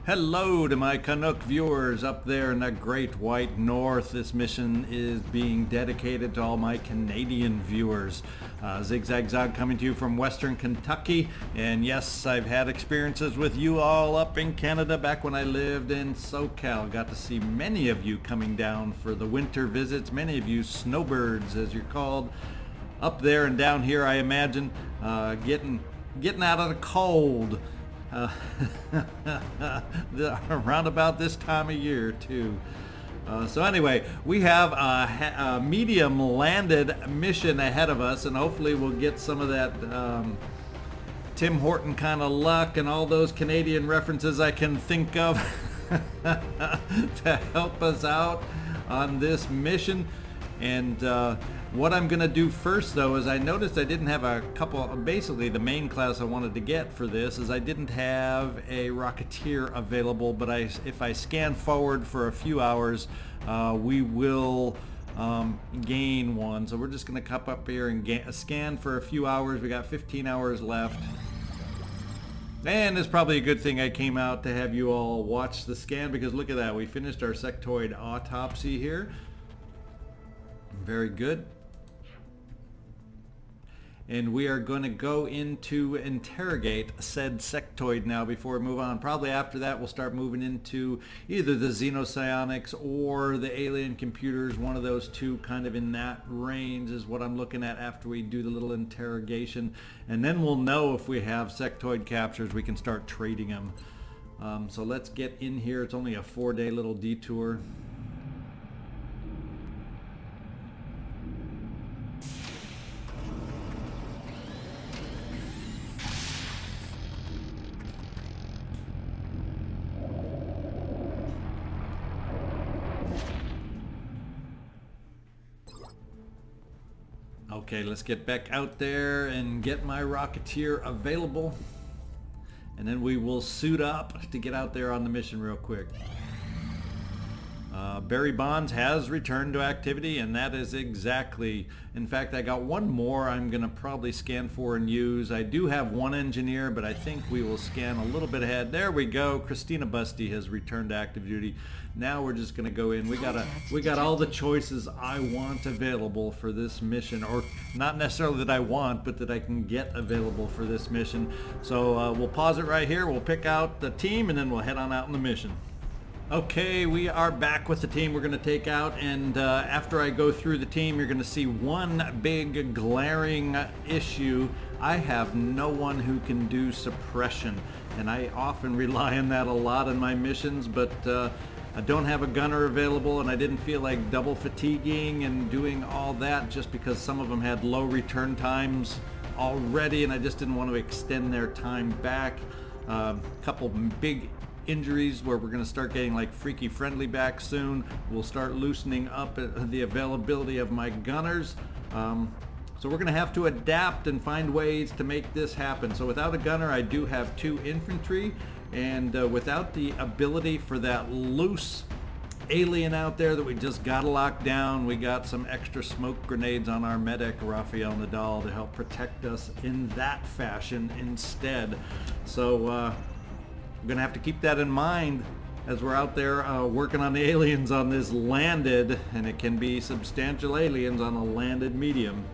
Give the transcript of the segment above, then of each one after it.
Hello to my Canuck viewers up there in the Great White North. This mission is being dedicated to all my Canadian viewers. ZigZagZog coming to you from Western Kentucky. And yes, I've had experiences with you all up in Canada back when I lived in SoCal. Got to see many of you coming down for the winter visits. Many of you snowbirds, as you're called, up there and down here, I imagine, getting out of the cold. Around about this time of year too. So anyway, we have a medium landed mission ahead of us, and hopefully we'll get some of that Tim Horton kind of luck and all those Canadian references I can think of to help us out on this mission. And what I'm going to do first, though, is I noticed I didn't have a couple, basically the main class I wanted to get for this is I didn't have a Rocketeer available, but if I scan forward for a few hours, we will gain one. So we're just going to come up here and scan for a few hours. We got 15 hours left. And it's probably a good thing I came out to have you all watch the scan, because look at that. We finished our sectoid autopsy here. Very good. And we are going to go into interrogate said sectoid now before we move on. Probably after that we'll start moving into either the xenopsionics or the alien computers. One of those two, kind of in that range, is what I'm looking at after we do the little interrogation. And then we'll know if we have sectoid captures. We can start trading them. So let's get in here. It's only a 4-day little detour. Okay, let's get back out there and get my Rocketeer available. And then we will suit up to get out there on the mission real quick. Barry Bonds has returned to activity, and that is exactly, in fact, I got one more I'm going to probably scan for and use. I do have one engineer, but I think we will scan a little bit ahead. There we go. Christina Busty has returned to active duty. Now we're just going to go in. We got all the choices I want available for this mission, or not necessarily that I want, but that I can get available for this mission. So we'll pause it right here. We'll pick out the team, and then we'll head on out on the mission. Okay, we are back with the team we're going to take out, and after I go through the team, you're going to see one big glaring issue. I have no one who can do suppression, and I often rely on that a lot in my missions, but I don't have a gunner available, and I didn't feel like double fatiguing and doing all that just because some of them had low return times already, and I just didn't want to extend their time back. A couple big injuries where we're going to start getting like Freaky Friendly back soon. We'll start loosening up the availability of my gunners. So we're going to have to adapt and find ways to make this happen. So without a gunner, I do have 2 infantry, and without the ability for that loose alien out there that we just got to lock down, we got some extra smoke grenades on our medic, Rafael Nadal, to help protect us in that fashion instead. So we're going to have to keep that in mind as we're out there working on the aliens on this landed, and it can be substantial aliens on a landed medium.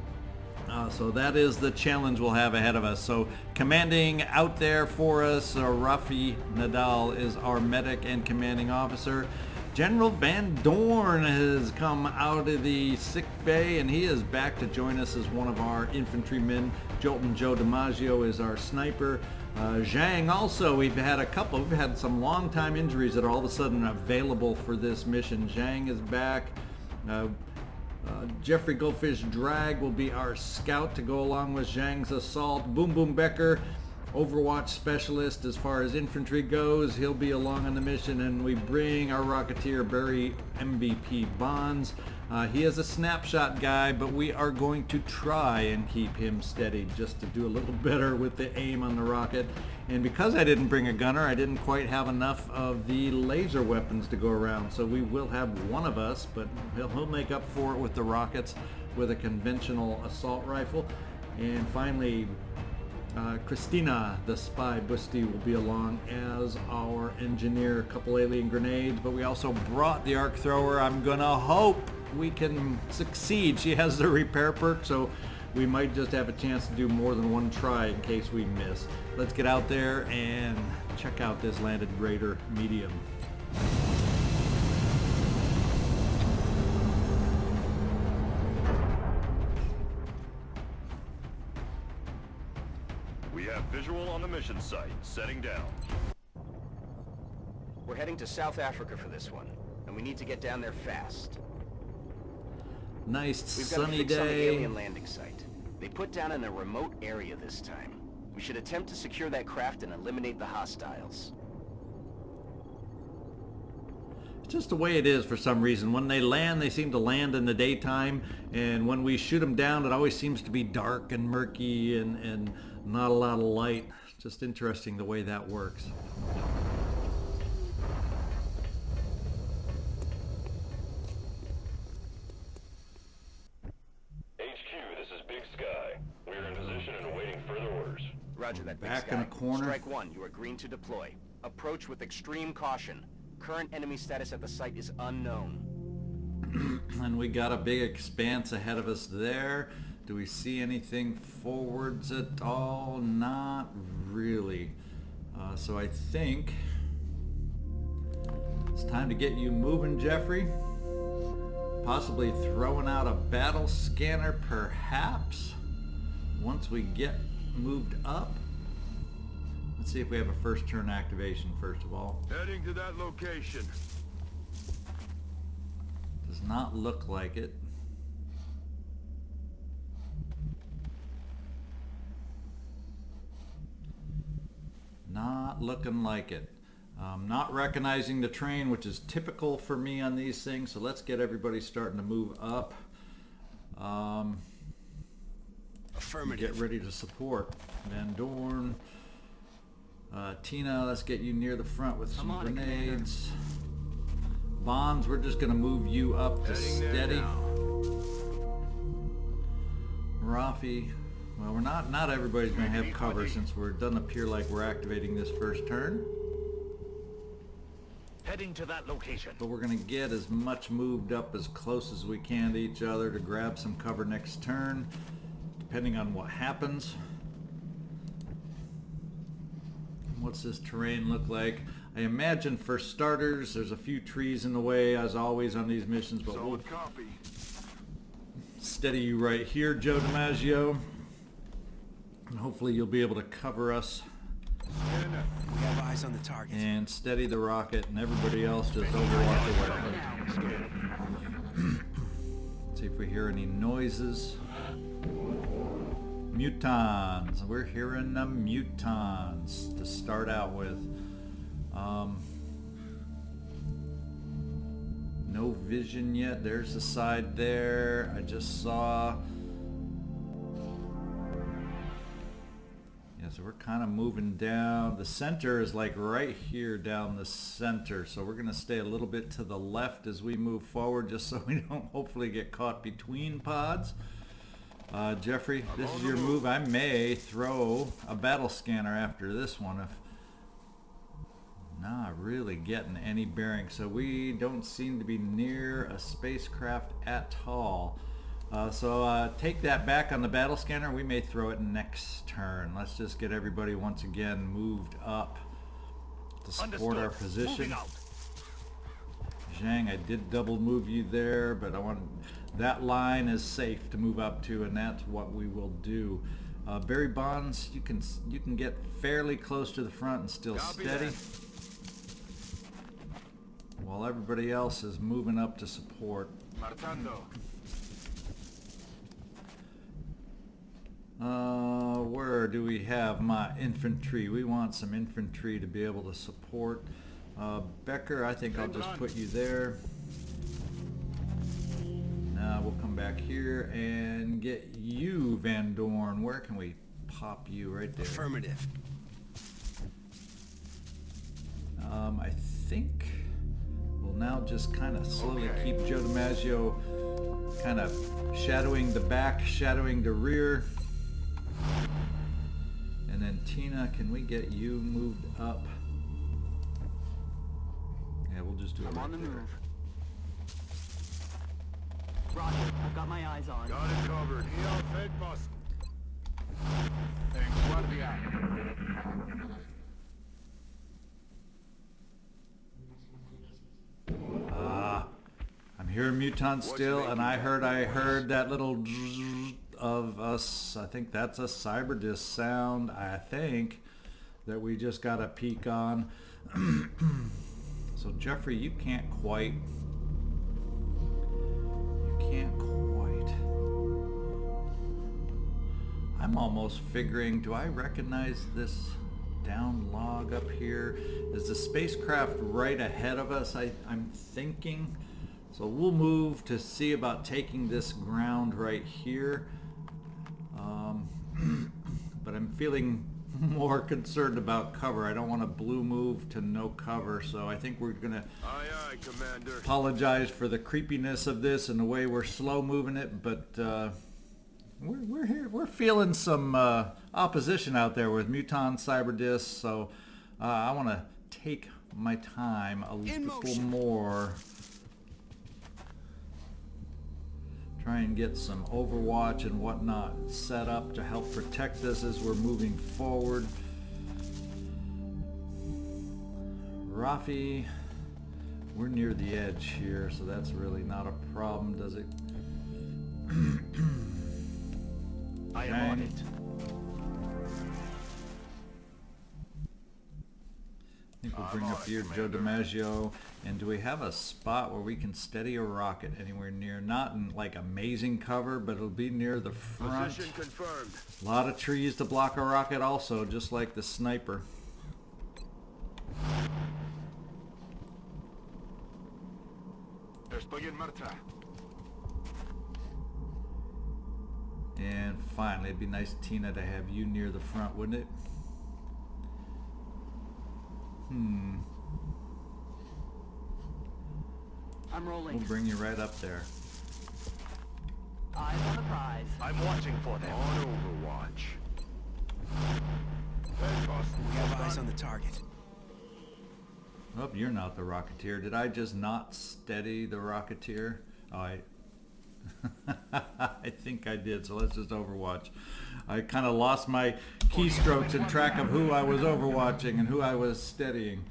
So that is the challenge we'll have ahead of us. So commanding out there for us, Rafi Nadal is our medic and commanding officer. General Van Doorn has come out of the sick bay, and he is back to join us as one of our infantrymen. Joltin DiMaggio is our sniper. Zhang also, we've had some long time injuries that are all of a sudden available for this mission. Zhang is back. Jeffrey Goldfish Drag will be our scout to go along with Zhang's assault. Boom Boom Becker Overwatch specialist as far as infantry goes. He'll be along on the mission, and we bring our Rocketeer Barry MVP Bonds. He is a snapshot guy, but we are going to try and keep him steady just to do a little better with the aim on the rocket. And because I didn't bring a gunner, I didn't quite have enough of the laser weapons to go around. So we will have one of us, but he'll make up for it with the rockets with a conventional assault rifle. And finally, Christina, the spy Busty, will be along as our engineer. A couple alien grenades, but we also brought the arc thrower. I'm gonna hope we can succeed. She has the repair perk, so we might just have a chance to do more than one try in case we miss. Let's get out there and check out this landed Raider medium. We have visual on the mission site. Setting down. We're heading to South Africa for this one, and we need to get down there fast. Nice We've got to sunny fix on the day. alien landing site. They put down in a remote area this time. We should attempt to secure that craft and eliminate the hostiles. It's just the way it is for some reason. When they land, they seem to land in the daytime, and when we shoot them down, it always seems to be dark and murky and not a lot of light. Just interesting the way that works. HQ, this is Big Sky. We are in position and awaiting further orders. Roger that, Big Back Sky. in a corner. Strike one, you are green to deploy. Approach with extreme caution. Current enemy status at the site is unknown. And we got a big expanse ahead of us there. Do we see anything forwards at all? Not really. So I think it's time to get you moving, Jeffrey. Possibly throwing out a battle scanner, perhaps, once we get moved up. Let's see if we have a first turn activation first of all. Heading to that location. Does not look like it. Not looking like it. Not recognizing the terrain, which is typical for me on these things. So let's get everybody starting to move up. Affirmative. Get ready to support. Van Doorn. Tina, let's get you near the front with some grenades. Bonds, we're just going to move you up to steady. Rafi, well, we're not everybody's going to have cover since it doesn't appear like we're activating this first turn. Heading to that location. But we're going to get as much moved up as close as we can to each other to grab some cover next turn, depending on what happens. What's this terrain look like? I imagine for starters, there's a few trees in the way, as always on these missions, but we'll steady you right here, Joe DiMaggio. And hopefully you'll be able to cover us. We have eyes on the target. And steady the rocket, and everybody else just overwatch the weapon. See if we hear any noises. Mutons. We're hearing the mutons to start out with. No vision yet. There's the side there. I just saw. Yeah, so we're kind of moving down. The center is like right here down the center. So we're going to stay a little bit to the left as we move forward, just so we don't hopefully get caught between pods. Jeffrey, this is your move. I may throw a battle scanner after this one if not really getting any bearing. So we don't seem to be near a spacecraft at all. So take that back on the battle scanner. We may throw it next turn. Let's just get everybody once again moved up to support our position. Zhang, I did double move you there, but I want that line is safe to move up to, and that's what we will do. Barry Bonds, you can get fairly close to the front and still steady, while everybody else is moving up to support. where do we have my infantry? We want some infantry to be able to support. Becker, I think I'll just put you there. Now we'll come back here and get you, Van Doorn. Where can we pop you? Right there. Affirmative. I think we'll now just kind of slowly keep Joe DiMaggio kind of shadowing the back, shadowing the rear. And then Tina, can we get you moved up? Yeah, we'll just do it I'm right on the there. move. Roger, I've got my eyes on. Got it covered. Heel, fake bus. Thanks, I'm hearing mutants still, and I heard that little zzz of us. I think that's a cyberdisc sound. I think that we just got a peek on. So Jeffrey, you can't quite. I'm almost figuring, do I recognize this down log up here? Is the spacecraft right ahead of us? I'm thinking. So we'll move to see about taking this ground right here. But I'm feeling more concerned about cover. I don't want to blue move to no cover, so I think we're gonna Aye, aye, Commander. apologize for the creepiness of this and the way we're slow moving it, but we're here. We're feeling some opposition out there with Muton Cyberdisc, so I want to take my time a little more. Try and get some Overwatch and whatnot set up to help protect us as we're moving forward. Rafi, we're near the edge here, so that's really not a problem, does it? I am on it. I think we'll bring up here Joe DiMaggio. And do we have a spot where we can steady a rocket anywhere near? Not in like amazing cover, but it'll be near the front. Position confirmed. A lot of trees to block a rocket also, just like the sniper. Estoy en marcha. And finally, it'd be nice, Tina, to have you near the front, wouldn't it? I'm rolling. We'll bring you right up there. Eyes on the prize. I'm watching for them. On Overwatch. Fake bus. We have eyes on the target. Oh, you're not the Rocketeer. Did I just not steady the Rocketeer? Oh, I think I did, so let's just Overwatch. I kind of lost my keystrokes and track of who I was overwatching and who I was steadying.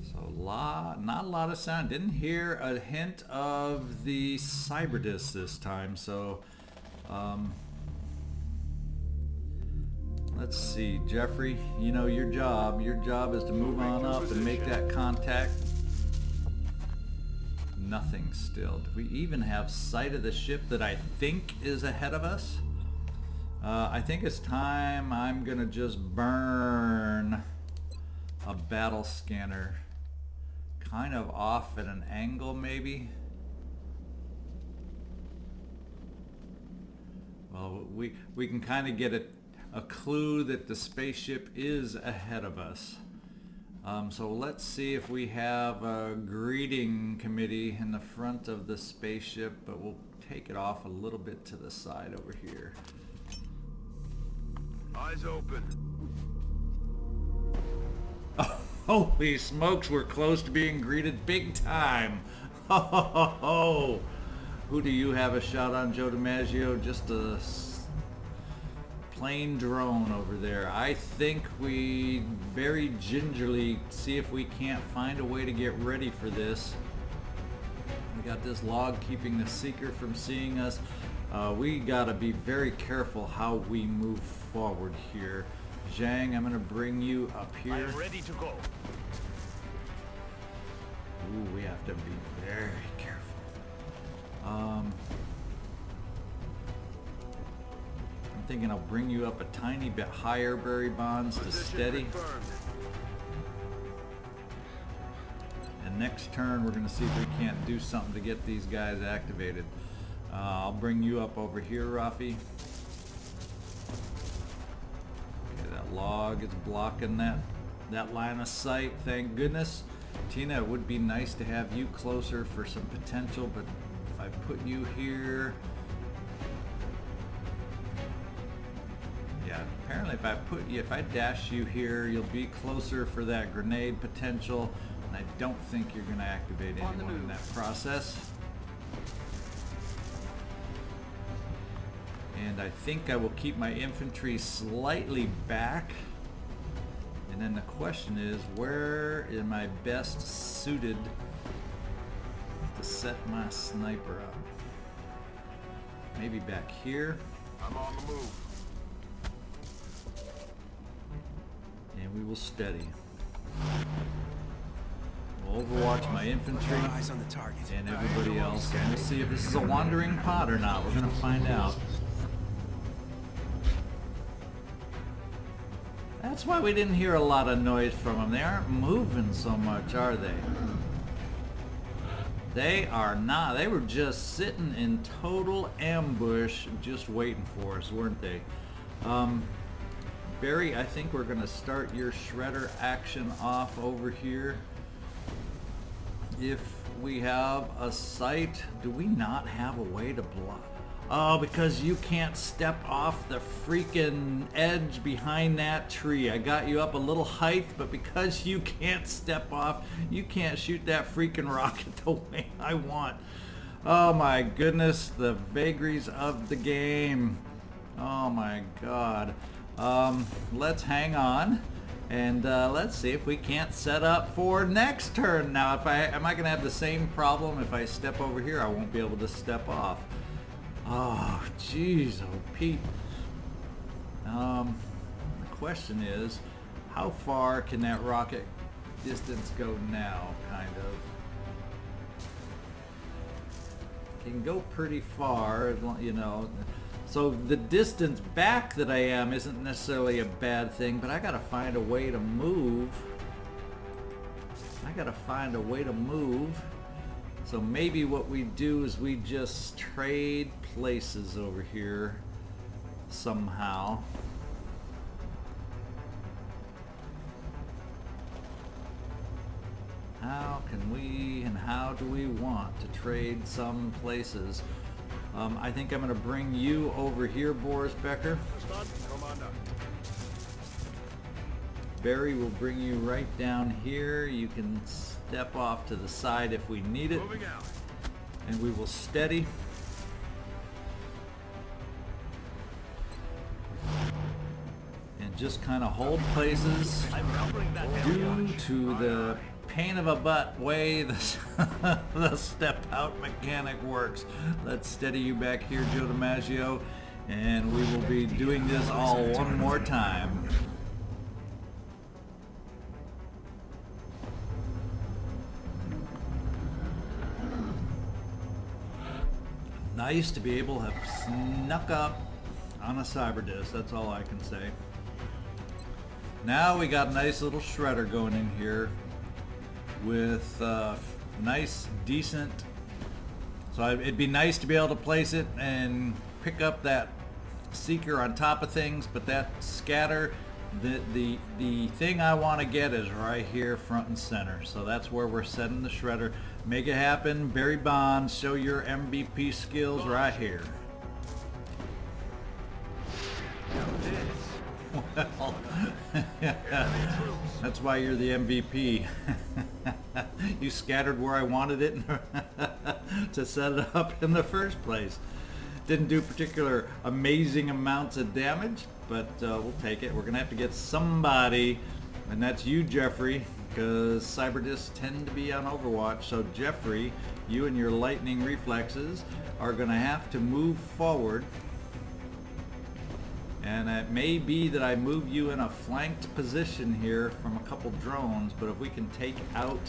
So not a lot of sound. Didn't hear a hint of the Cyberdisc this time, so let's see, Jeffrey, you know your job. Your job is to move on up and make that contact. Nothing still. Do we even have sight of the ship that I think is ahead of us? I think it's time I'm gonna just burn a battle scanner. Kind of off at an angle maybe. Well, we can kind of get a clue that the spaceship is ahead of us. So let's see if we have a greeting committee in the front of the spaceship, but we'll take it off a little bit to the side over here. Eyes open. Oh, holy smokes, we're close to being greeted big time. Oh, who do you have a shot on, Joe DiMaggio? Just a plain drone over there. I think we very gingerly see if we can't find a way to get ready for this. We got this log keeping the seeker from seeing us. We gotta be very careful how we move forward here. Zhang, I'm gonna bring you up here. I'm ready to go. Ooh, we have to be very careful. I'm thinking I'll bring you up a tiny bit higher, Barry Bonds, to Position steady. confirmed. And next turn, we're going to see if we can't do something to get these guys activated. I'll bring you up over here, Rafi. Okay, that log is blocking that line of sight, thank goodness. Tina, it would be nice to have you closer for some potential, but if I put you here... Yeah, apparently if I dash you here, you'll be closer for that grenade potential, and I don't think you're going to activate anyone in that process. And I think I will keep my infantry slightly back. And then the question is, where am I best suited to set my sniper up? Maybe back here. I'm on the move. And we will steady. We'll overwatch my infantry Eyes on the target. and everybody else. And we'll see if this is a wandering pod or not. We're going to find out. That's why we didn't hear a lot of noise from them. They aren't moving so much, are they? They are not. They were just sitting in total ambush, just waiting for us, weren't they? Barry, I think we're going to start your shredder action off over here. If we have a sight, do we not have a way to block? Oh, because you can't step off the freaking edge behind that tree. I got you up a little height, but because you can't step off, you can't shoot that freaking rocket the way I want. Oh my goodness, the vagaries of the game. Oh my God. Let's hang on and let's see if we can't set up for next turn. Now, am I gonna have the same problem if I step over here? I won't be able to step off. Oh, jeez, oh Pete. The question is, how far can that rocket distance go now, kind of? It can go pretty far, you know. So the distance back that I am isn't necessarily a bad thing, but I gotta find a way to move. So maybe what we do is we just trade places over here somehow. How can we and how do we want to trade some places? I think I'm going to bring you over here, Boris Becker. Barry will bring you right down here. You can step off to the side if we need it. Moving out. And we will steady. And just kind of hold places due to the pain of a butt way the step out mechanic works. Let's steady you back here, Joe DiMaggio, and we will be doing this all one more time. Nice to be able to have snuck up on a cyber disc, that's all I can say. Now we got a nice little shredder going in here with nice, decent, so it'd be nice to be able to place it and pick up that seeker on top of things, but that scatter, the thing I want to get is right here front and center, so that's where we're setting the shredder. Make it happen. Barry Bonds, show your MVP skills right here. Well, that's why you're the MVP. You scattered where I wanted it to set it up in the first place. Didn't do particular amazing amounts of damage, but we'll take it. We're gonna have to get somebody, and that's you, Jeffrey, because cyber discs tend to be on Overwatch. So Jeffrey, you and your lightning reflexes are gonna have to move forward. And it may be that I move you in a flanked position here from a couple drones, but if we can take out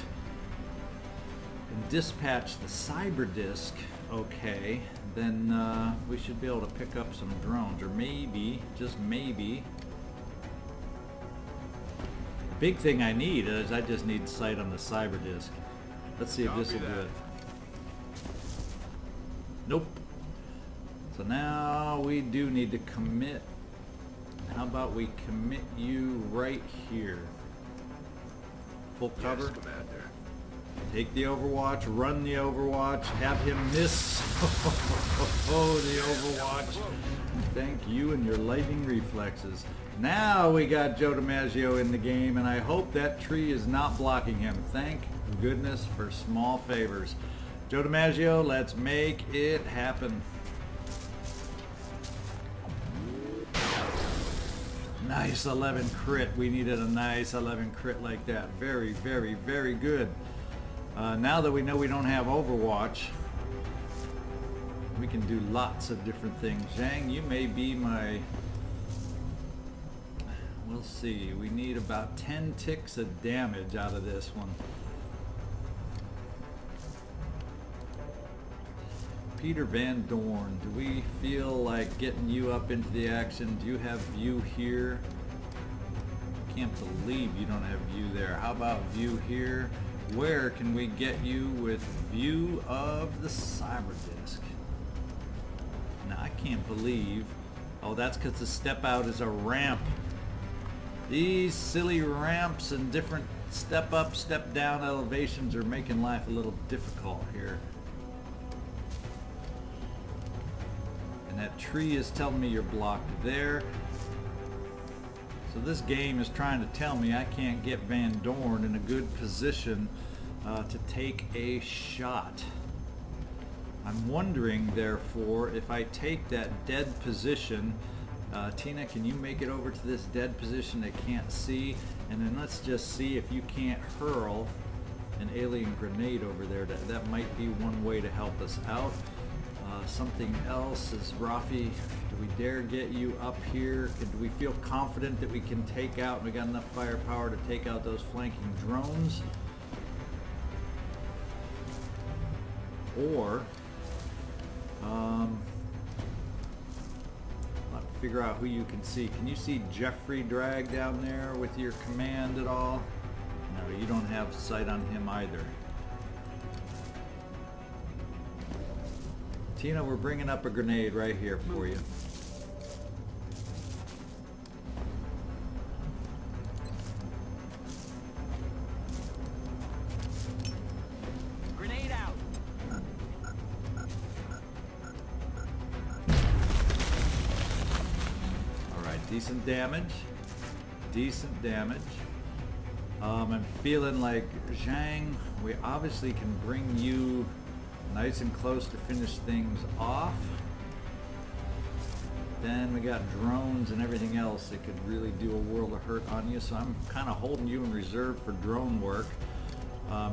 and dispatch the cyber disk okay, then we should be able to pick up some drones, or maybe, just maybe. The big thing I need is I just need sight on the cyber disk. Let's see if this will do it. Nope. So now we do need to commit. How about we commit you right here? Full cover. Yes, Commander. Take the overwatch, run the overwatch, have him miss. Oh, the overwatch. Thank you and your lightning reflexes. Now we got Joe DiMaggio in the game, and I hope that tree is not blocking him. Thank goodness for small favors. Joe DiMaggio, let's make it happen. Nice 11 crit. We needed a nice 11 crit like that. Very, very, very good. Now that we know we don't have Overwatch, we can do lots of different things. Zhang, you may be my... We'll see. We need about 10 ticks of damage out of this one. Peter Van Doorn, do we feel like getting you up into the action? Do you have view here? Can't believe you don't have view there. How about view here? Where can we get you with view of the cyber disk? Now I can't believe. Oh, that's because the step out is a ramp. These silly ramps and different step up, step down elevations are making life a little difficult here. And that tree is telling me you're blocked there. So this game is trying to tell me I can't get Van Doorn in a good position to take a shot. I'm wondering, therefore, if I take that dead position, Tina, can you make it over to this dead position they can't see? And then let's just see if you can't hurl an alien grenade over there. That might be one way to help us out. Something else is, Rafi, do we dare get you up here? Do we feel confident that we can take out, we got enough firepower to take out those flanking drones? Or, I'll have to figure out who you can see. Can you see Jeffrey Drag down there with your command at all? No, you don't have sight on him either. Tina, we're bringing up a grenade right here for you. Grenade out. All right, decent damage. Decent damage. I'm feeling like Zhang, we obviously can bring you nice and close to finish things off. Then we got drones and everything else that could really do a world of hurt on you, so I'm kind of holding you in reserve for drone work. I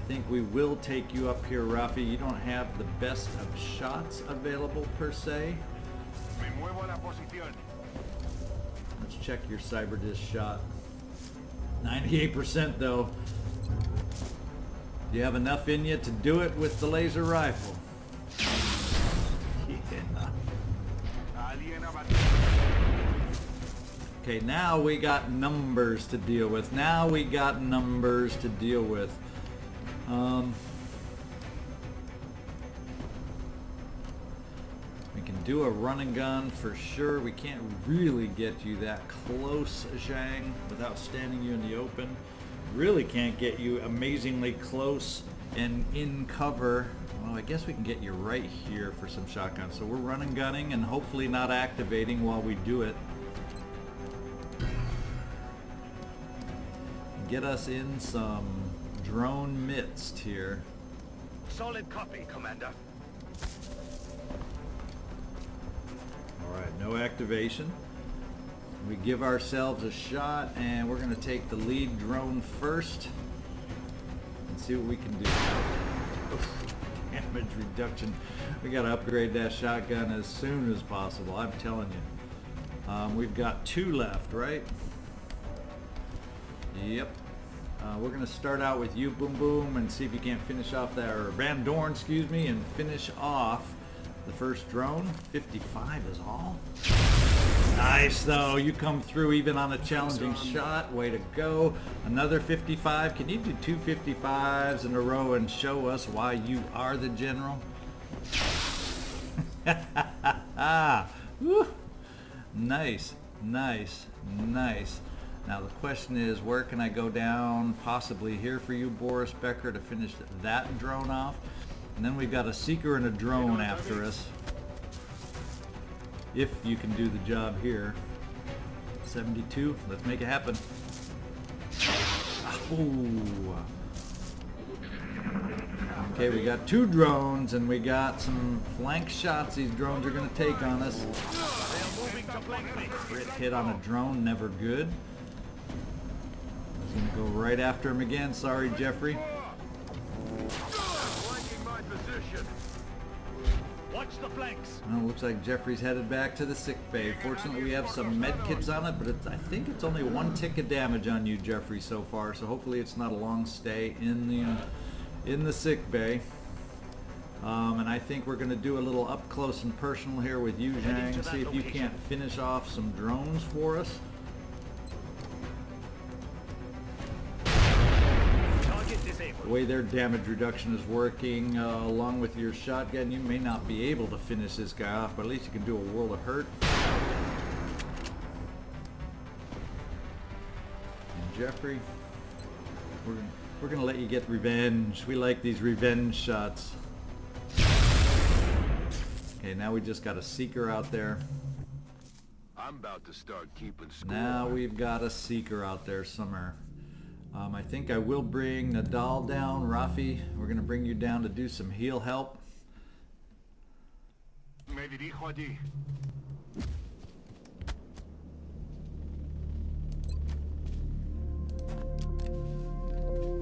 think we will take you up here, Rafi. You don't have the best of shots available per se. Let's check your cyber disc shot. 98% though. Do you have enough in you to do it with the laser rifle? Yeah. Okay, now we got numbers to deal with. Now we got numbers to deal with. We can do a run and gun for sure. We can't really get you that close, Zhang, without standing you in the open. Really can't get you amazingly close and in cover. Well, I guess we can get you right here for some shotguns. So we're running gunning and hopefully not activating while we do it. Get us in some drone midst here. Solid copy, Commander. Alright, no activation. We give ourselves a shot and we're going to take the lead drone first and see what we can do. Damage reduction. We got to upgrade that shotgun as soon as possible, I'm telling you. We've got 2 left, right? Yep. We're going to start out with you, Boom Boom, and see if you can't finish off that, or Van Doorn, excuse me, and finish off the first drone. 55 is all. Nice, though. You come through even on a challenging shot. Way to go. Another 55. Can you do 2 55s in a row and show us why you are the general? Woo. Nice, nice, nice. Now the question is, where can I go down? Possibly here for you, Boris, Becker, to finish that drone off. And then we've got a seeker and a drone after us. If you can do the job here. 72, let's make it happen. Ooh. Okay, we got 2 drones and we got some flank shots these drones are going to take on us. Crit hit on a drone, never good. Gonna go right after him again. Sorry, Jeffrey. Watch the flanks. Well, looks like Jeffrey's headed back to the sick bay. Fortunately, we have some med kits on it, but I think it's only 1 tick of damage on you, Jeffrey, so far. So hopefully, it's not a long stay in the sick bay. And I think we're going to do a little up close and personal here with you, Zhang. See if you can't finish off some drones for us. The way their damage reduction is working, along with your shotgun, you may not be able to finish this guy off, but at least you can do a world of hurt. And Jeffrey, we're gonna let you get revenge. We like these revenge shots. Okay, now we just got a seeker out there. I'm about to start keeping score. Now we've got a seeker out there somewhere. I think I will bring Nadal down. Rafi, we're going to bring you down to do some heal help. Me dirijo allí.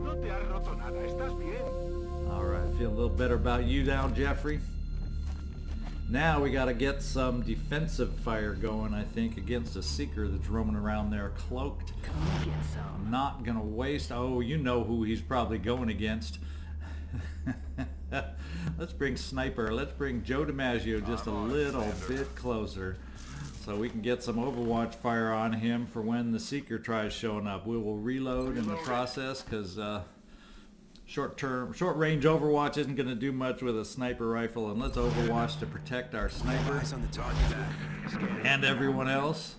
No te has roto nada. Estás bien. All right, feel a little better about you now, Jeffrey. Now we got to get some defensive fire going, I think, against a seeker that's roaming around there cloaked. Come get some. I'm not going to waste... Oh, you know who he's probably going against. Let's bring Sniper. Let's bring Joe DiMaggio just a little bit closer so we can get some Overwatch fire on him for when the seeker tries showing up. We will reload in the process because... short range Overwatch isn't going to do much with a sniper rifle, and let's Overwatch to protect our sniper and everyone else.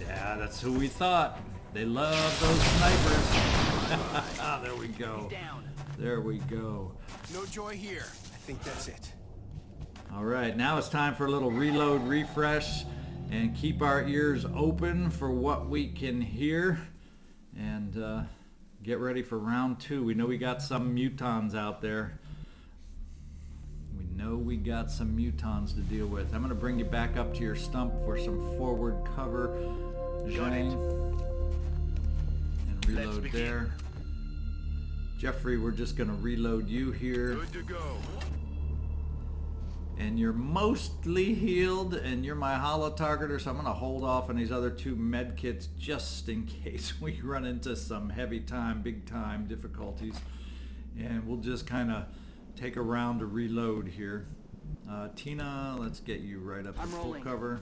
Yeah, that's who we thought. They love those snipers. There we go. There we go. No joy here. I think that's it. All right, now it's time for a little reload, refresh, and keep our ears open for what we can hear. And get ready for round 2. We know we got some mutons out there. We know we got some mutons to deal with. I'm going to bring you back up to your stump for some forward cover, Zhang. And reload there. Jeffrey, we're just going to reload you here. Good to go. And you're mostly healed, and you're my holo targeter, so I'm going to hold off on these other 2 med kits just in case we run into some heavy time, big time difficulties. And we'll just kind of take a round to reload here. Tina, let's get you right up to full cover.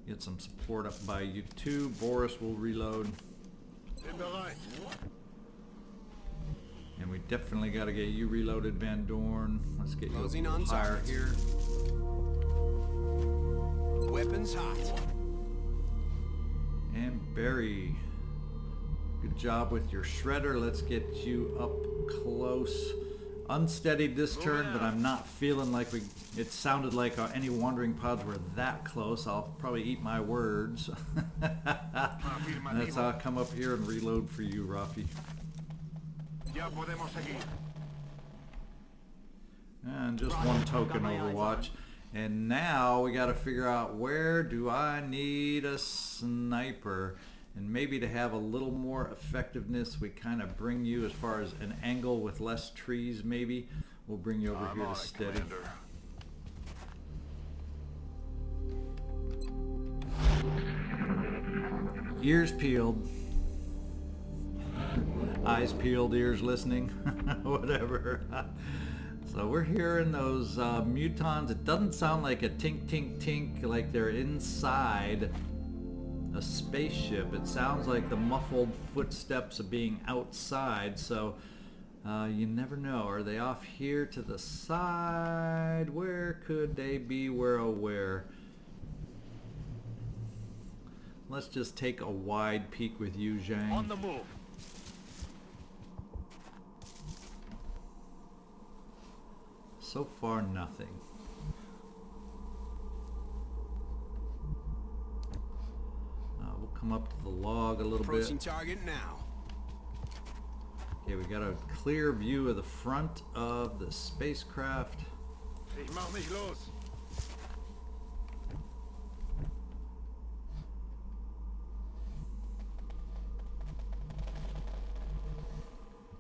Get some support up by you too. Boris will reload. In the right. And we definitely got to get you reloaded, Van Doorn. Let's get you a Closing little on higher targets. here. Weapons hot. And Barry, good job with your shredder. Let's get you up close. Unsteadied this turn, but I'm not feeling like it sounded like any wandering pods were that close. I'll probably eat my words. That's how I'll come up here and reload for you, Rafi. Ya podemos seguir. And just one token Overwatch. And now we got to figure out, where do I need a sniper? And maybe to have a little more effectiveness, we kind of bring you as far as an angle with less trees, maybe. We'll bring you over here to steady. Commander. Ears peeled. Eyes peeled, ears listening. Whatever. So we're hearing those mutons. It doesn't sound like a tink tink tink like they're inside a spaceship. It sounds like the muffled footsteps of being outside. So you never know. Are they off here to the side? Where could they be? Where, oh where? Let's just take a wide peek with you, Zhang. On the move. So far, nothing. We'll come up to the log a little Approaching bit. target now. Okay, we got a clear view of the front of the spacecraft. Ich mach mich los.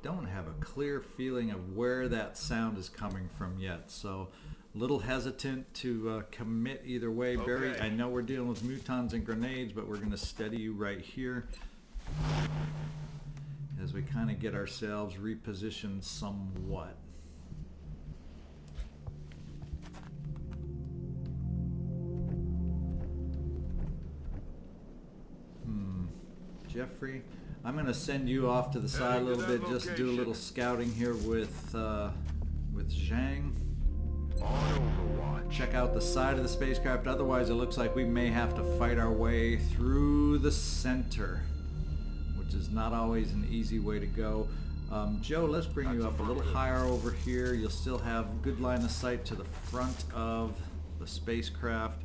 Don't have a clear feeling of where that sound is coming from yet, so a little hesitant to commit either way. Okay. Barry, I know we're dealing with mutons and grenades, but we're going to steady you right here as we kind of get ourselves repositioned somewhat. Jeffrey, I'm going to send you off to the side a little bit, just do a little scouting here with Zhang. On Overwatch. Check out the side of the spacecraft. Otherwise, it looks like we may have to fight our way through the center, which is not always an easy way to go. Joe, let's bring you up a little higher over here. You'll still have good line of sight to the front of the spacecraft.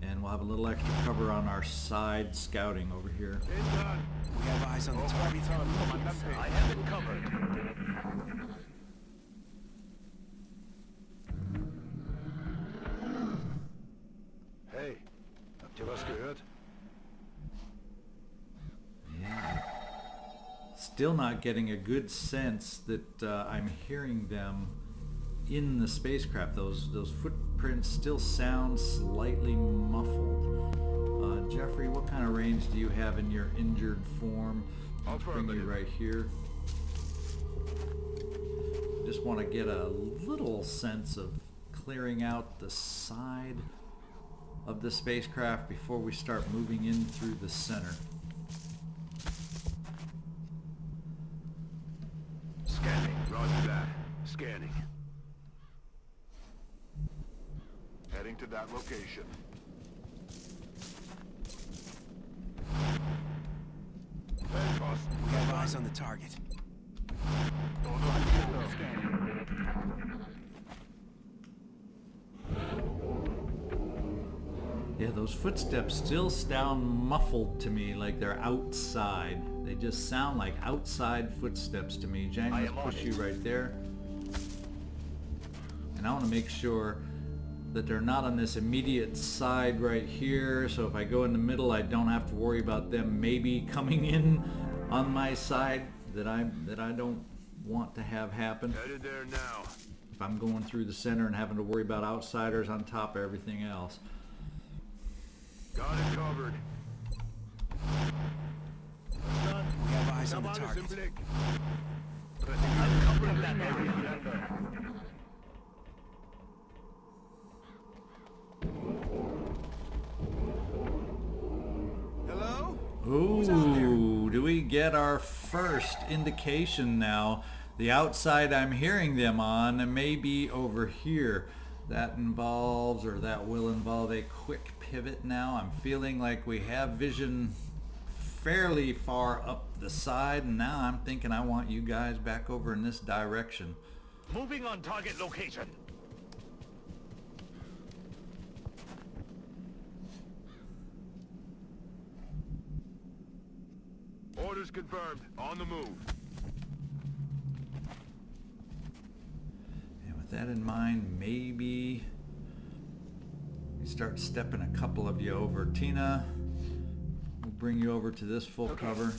And we'll have a little extra cover on our side scouting over here. Done. We have eyes on the target. I have it covered. Hey, habt ihr was gehört? Yeah. Still not getting a good sense that I'm hearing them in the spacecraft. Those footprints still sound slightly muffled. Jeffrey, what kind of range do you have in your injured form? I'll bring you right here. Just want to get a little sense of clearing out the side of the spacecraft before we start moving in through the center. Scanning. Roger that. Scanning. Heading to that location. We have eyes on the target. Yeah, those footsteps still sound muffled to me, like they're outside. They just sound like outside footsteps to me. Zhang, let's push you right there. And I want to make sure that they're not on this immediate side right here, so if I go in the middle I don't have to worry about them maybe coming in on my side that I don't want to have happen. Headed there now. If I'm going through the center and having to worry about outsiders on top of everything else. Got it covered. We have eyes on the target. I'm covering that area. Hello? Ooh, do we get our first indication now? The outside I'm hearing them on may be over here. That involves, or that will involve, a quick pivot now. I'm feeling like we have vision fairly far up the side, and now I'm thinking I want you guys back over in this direction. Moving on target location. Orders confirmed. On the move. And with that in mind, maybe we start stepping a couple of you over. Tina, we'll bring you over to this full cover.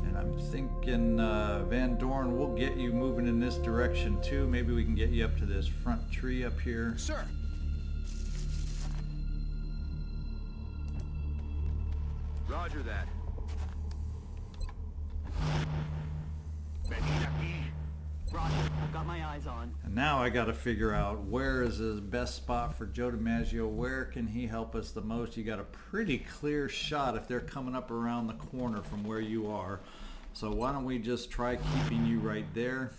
And I'm I'm thinking Van Doorn, we'll get you moving in this direction too. Maybe we can get you up to this front tree up here. Sir. Roger that. Venid aquí. Roger, I've got my eyes on. And now I got to figure out where is the best spot for Joe DiMaggio. Where can he help us the most? You got a pretty clear shot if they're coming up around the corner from where you are. So why don't we just try keeping you right there?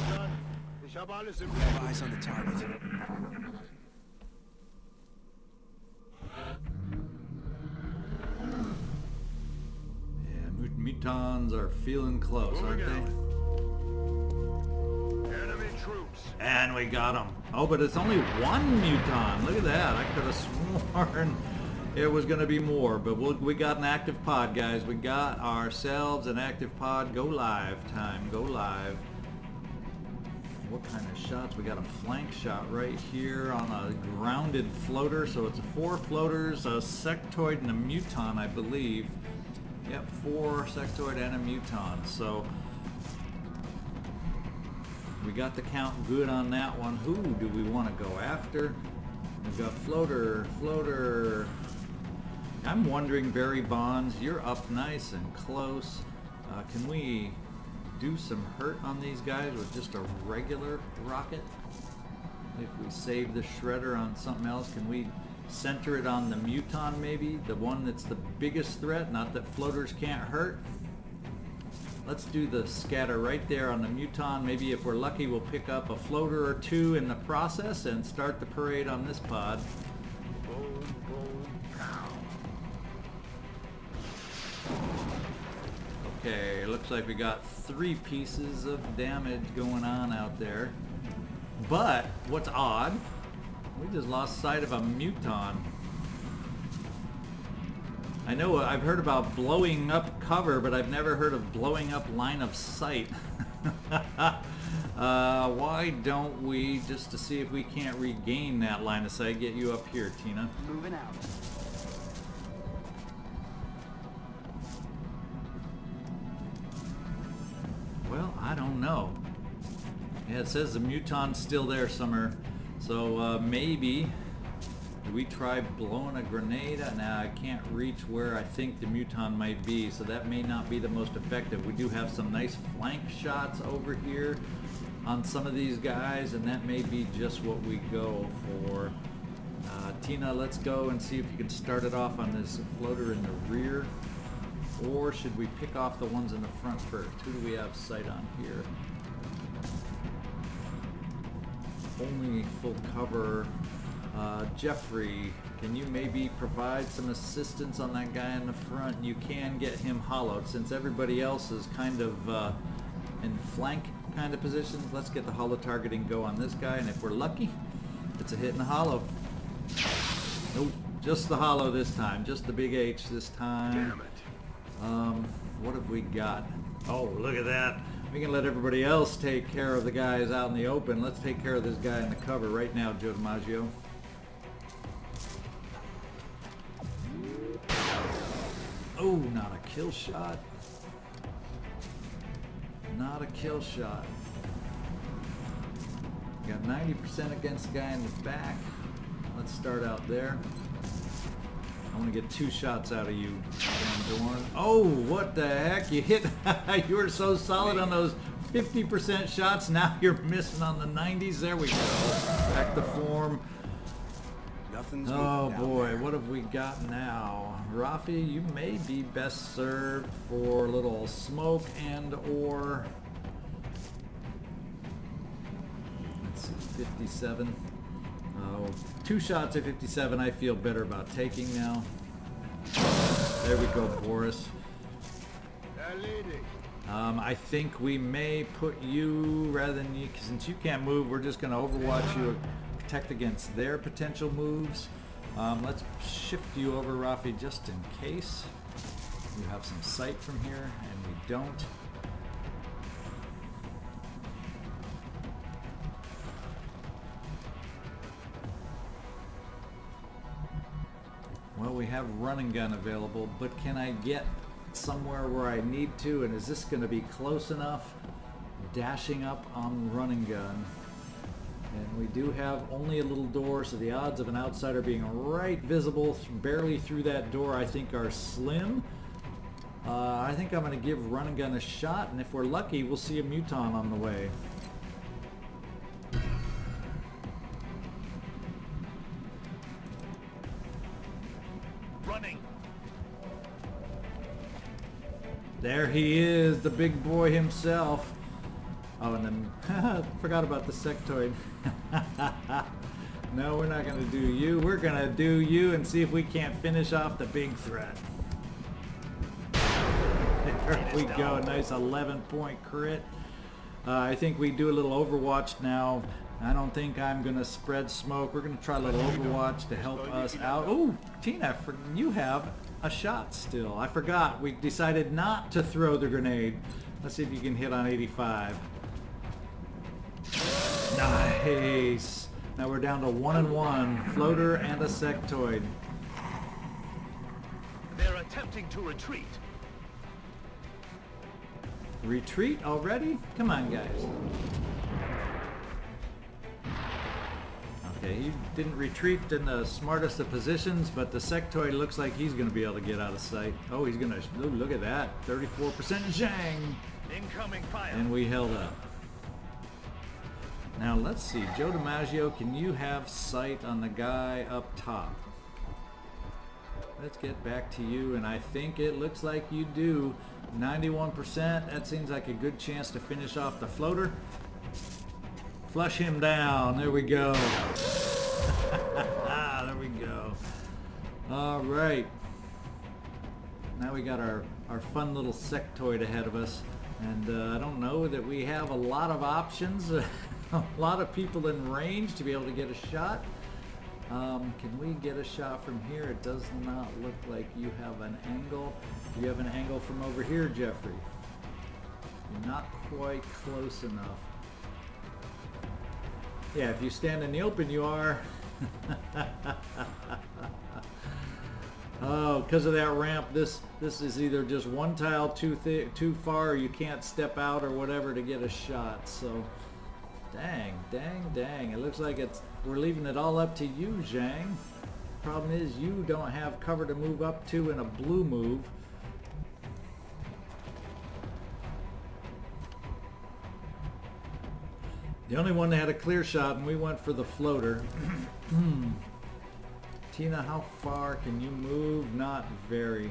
Son, ich habe alles im We have eyes on the target. Yeah, mutons are feeling close, aren't they? Enemy troops. And we got him. Oh, but it's only one muton. Look at that. I could have sworn it was going to be more. But we got an active pod, guys. We got ourselves an active pod. Go live time. Go live. What kind of shots? We got a flank shot right here on a grounded floater. So it's 4 floaters, a sectoid, and a muton, I believe. Yep, 4 sectoid and a muton. So we got the count good on that one. Who do we want to go after? We've got floater. I'm wondering, Barry Bonds, you're up nice and close. Can we do some hurt on these guys with just a regular rocket? If we save the shredder on something else, can we center it on the muton maybe? The one that's the biggest threat, not that floaters can't hurt. Let's do the scatter right there on the muton. Maybe if we're lucky we'll pick up a floater or 2 in the process and start the parade on this pod. Boom, boom, pow. Okay, looks like we got 3 pieces of damage going on out there. But what's odd, we just lost sight of a muton. I know I've heard about blowing up cover, but I've never heard of blowing up line of sight. Why don't we, just to see if we can't regain that line of sight, get you up here, Tina. Moving out. Well, I don't know. Yeah, it says the muton's still there somewhere. So maybe we try blowing a grenade. Now I can't reach where I think the muton might be, so that may not be the most effective. We do have some nice flank shots over here on some of these guys, and that may be just what we go for. Tina, let's go and see if you can start it off on this floater in the rear. Or should we pick off the ones in the front first? Who do we have sight on here? Only full cover. Jeffrey, can you maybe provide some assistance on that guy in the front? You can get him hollowed since everybody else is kind of in flank kind of positions. Let's get the hollow targeting go on this guy, and if we're lucky, it's a hit in the hollow. Nope, just the hollow this time, just the big H this time. Damn it. What have we got? Oh, look at that. We can let everybody else take care of the guys out in the open. Let's take care of this guy in the cover right now, Joe DiMaggio. Oh, not a kill shot. Not a kill shot. Got 90% against the guy in the back. Let's start out there. I want to get 2 shots out of you, Van Doorn. Oh, what the heck? You hit. You were so solid on those 50% shots. Now you're missing on the 90s. There we go. Back to form. Nothing's Oh moving down boy, there. what have we got now? Rafi, you may be best served for a little smoke and or... Let's see, 57. 2 shots at 57 I feel better about taking now. There we go, Boris. Erledigt. I think we may put you, rather than you, since you can't move, we're just going to overwatch you, protect against their potential moves. Let's shift you over, Rafi, just in case. You have some sight from here, and we don't. Well, we have run and gun available, but can I get somewhere where I need to, and is this going to be close enough? Dashing up on run and gun. And we do have only a little door, so the odds of an outsider being right visible barely through that door I think are slim. I think I'm going to give run and gun a shot, and if we're lucky we'll see a muton on the way. Running. There he is, the big boy himself. Oh, and then forgot about the sectoid. No, we're not going to do you. We're going to do you and see if we can't finish off the big threat. There we go. Nice 11-point crit. I think we do a little Overwatch now. I don't think I'm going to spread smoke. We're going to try a little Overwatch to help us out. Oh, Tina, you have a shot still. I forgot. We decided not to throw the grenade. Let's see if you can hit on 85. Nice. Now we're down to 1 and 1. Floater and a sectoid. They're attempting to retreat. Retreat already? Come on, guys. Okay, he didn't retreat in the smartest of positions, but the sectoid looks like he's going to be able to get out of sight. Oh, he's going to... Oh, look at that. 34% Zhang. Incoming fire. And we held up. Now, let's see. Joe DiMaggio, can you have sight on the guy up top? Let's get back to you, and I think it looks like you do. 91%. That seems like a good chance to finish off the floater. Flush him down. There we go. There we go. All right. Now we got our fun little sectoid ahead of us. And I don't know that we have a lot of options. A lot of people in range to be able to get a shot. Can we get a shot from here? It does not look like you have an angle. You have an angle from over here, Jeffrey. You're not quite close enough. Yeah, if you stand in the open, you are. Oh, because of that ramp, this is either just one tile too far, or you can't step out or whatever to get a shot. So, dang. It looks like we're leaving it all up to you, Zhang. Problem is, you don't have cover to move up to in a blue move. The only one that had a clear shot, and we went for the floater. Tina, how far can you move? Not very.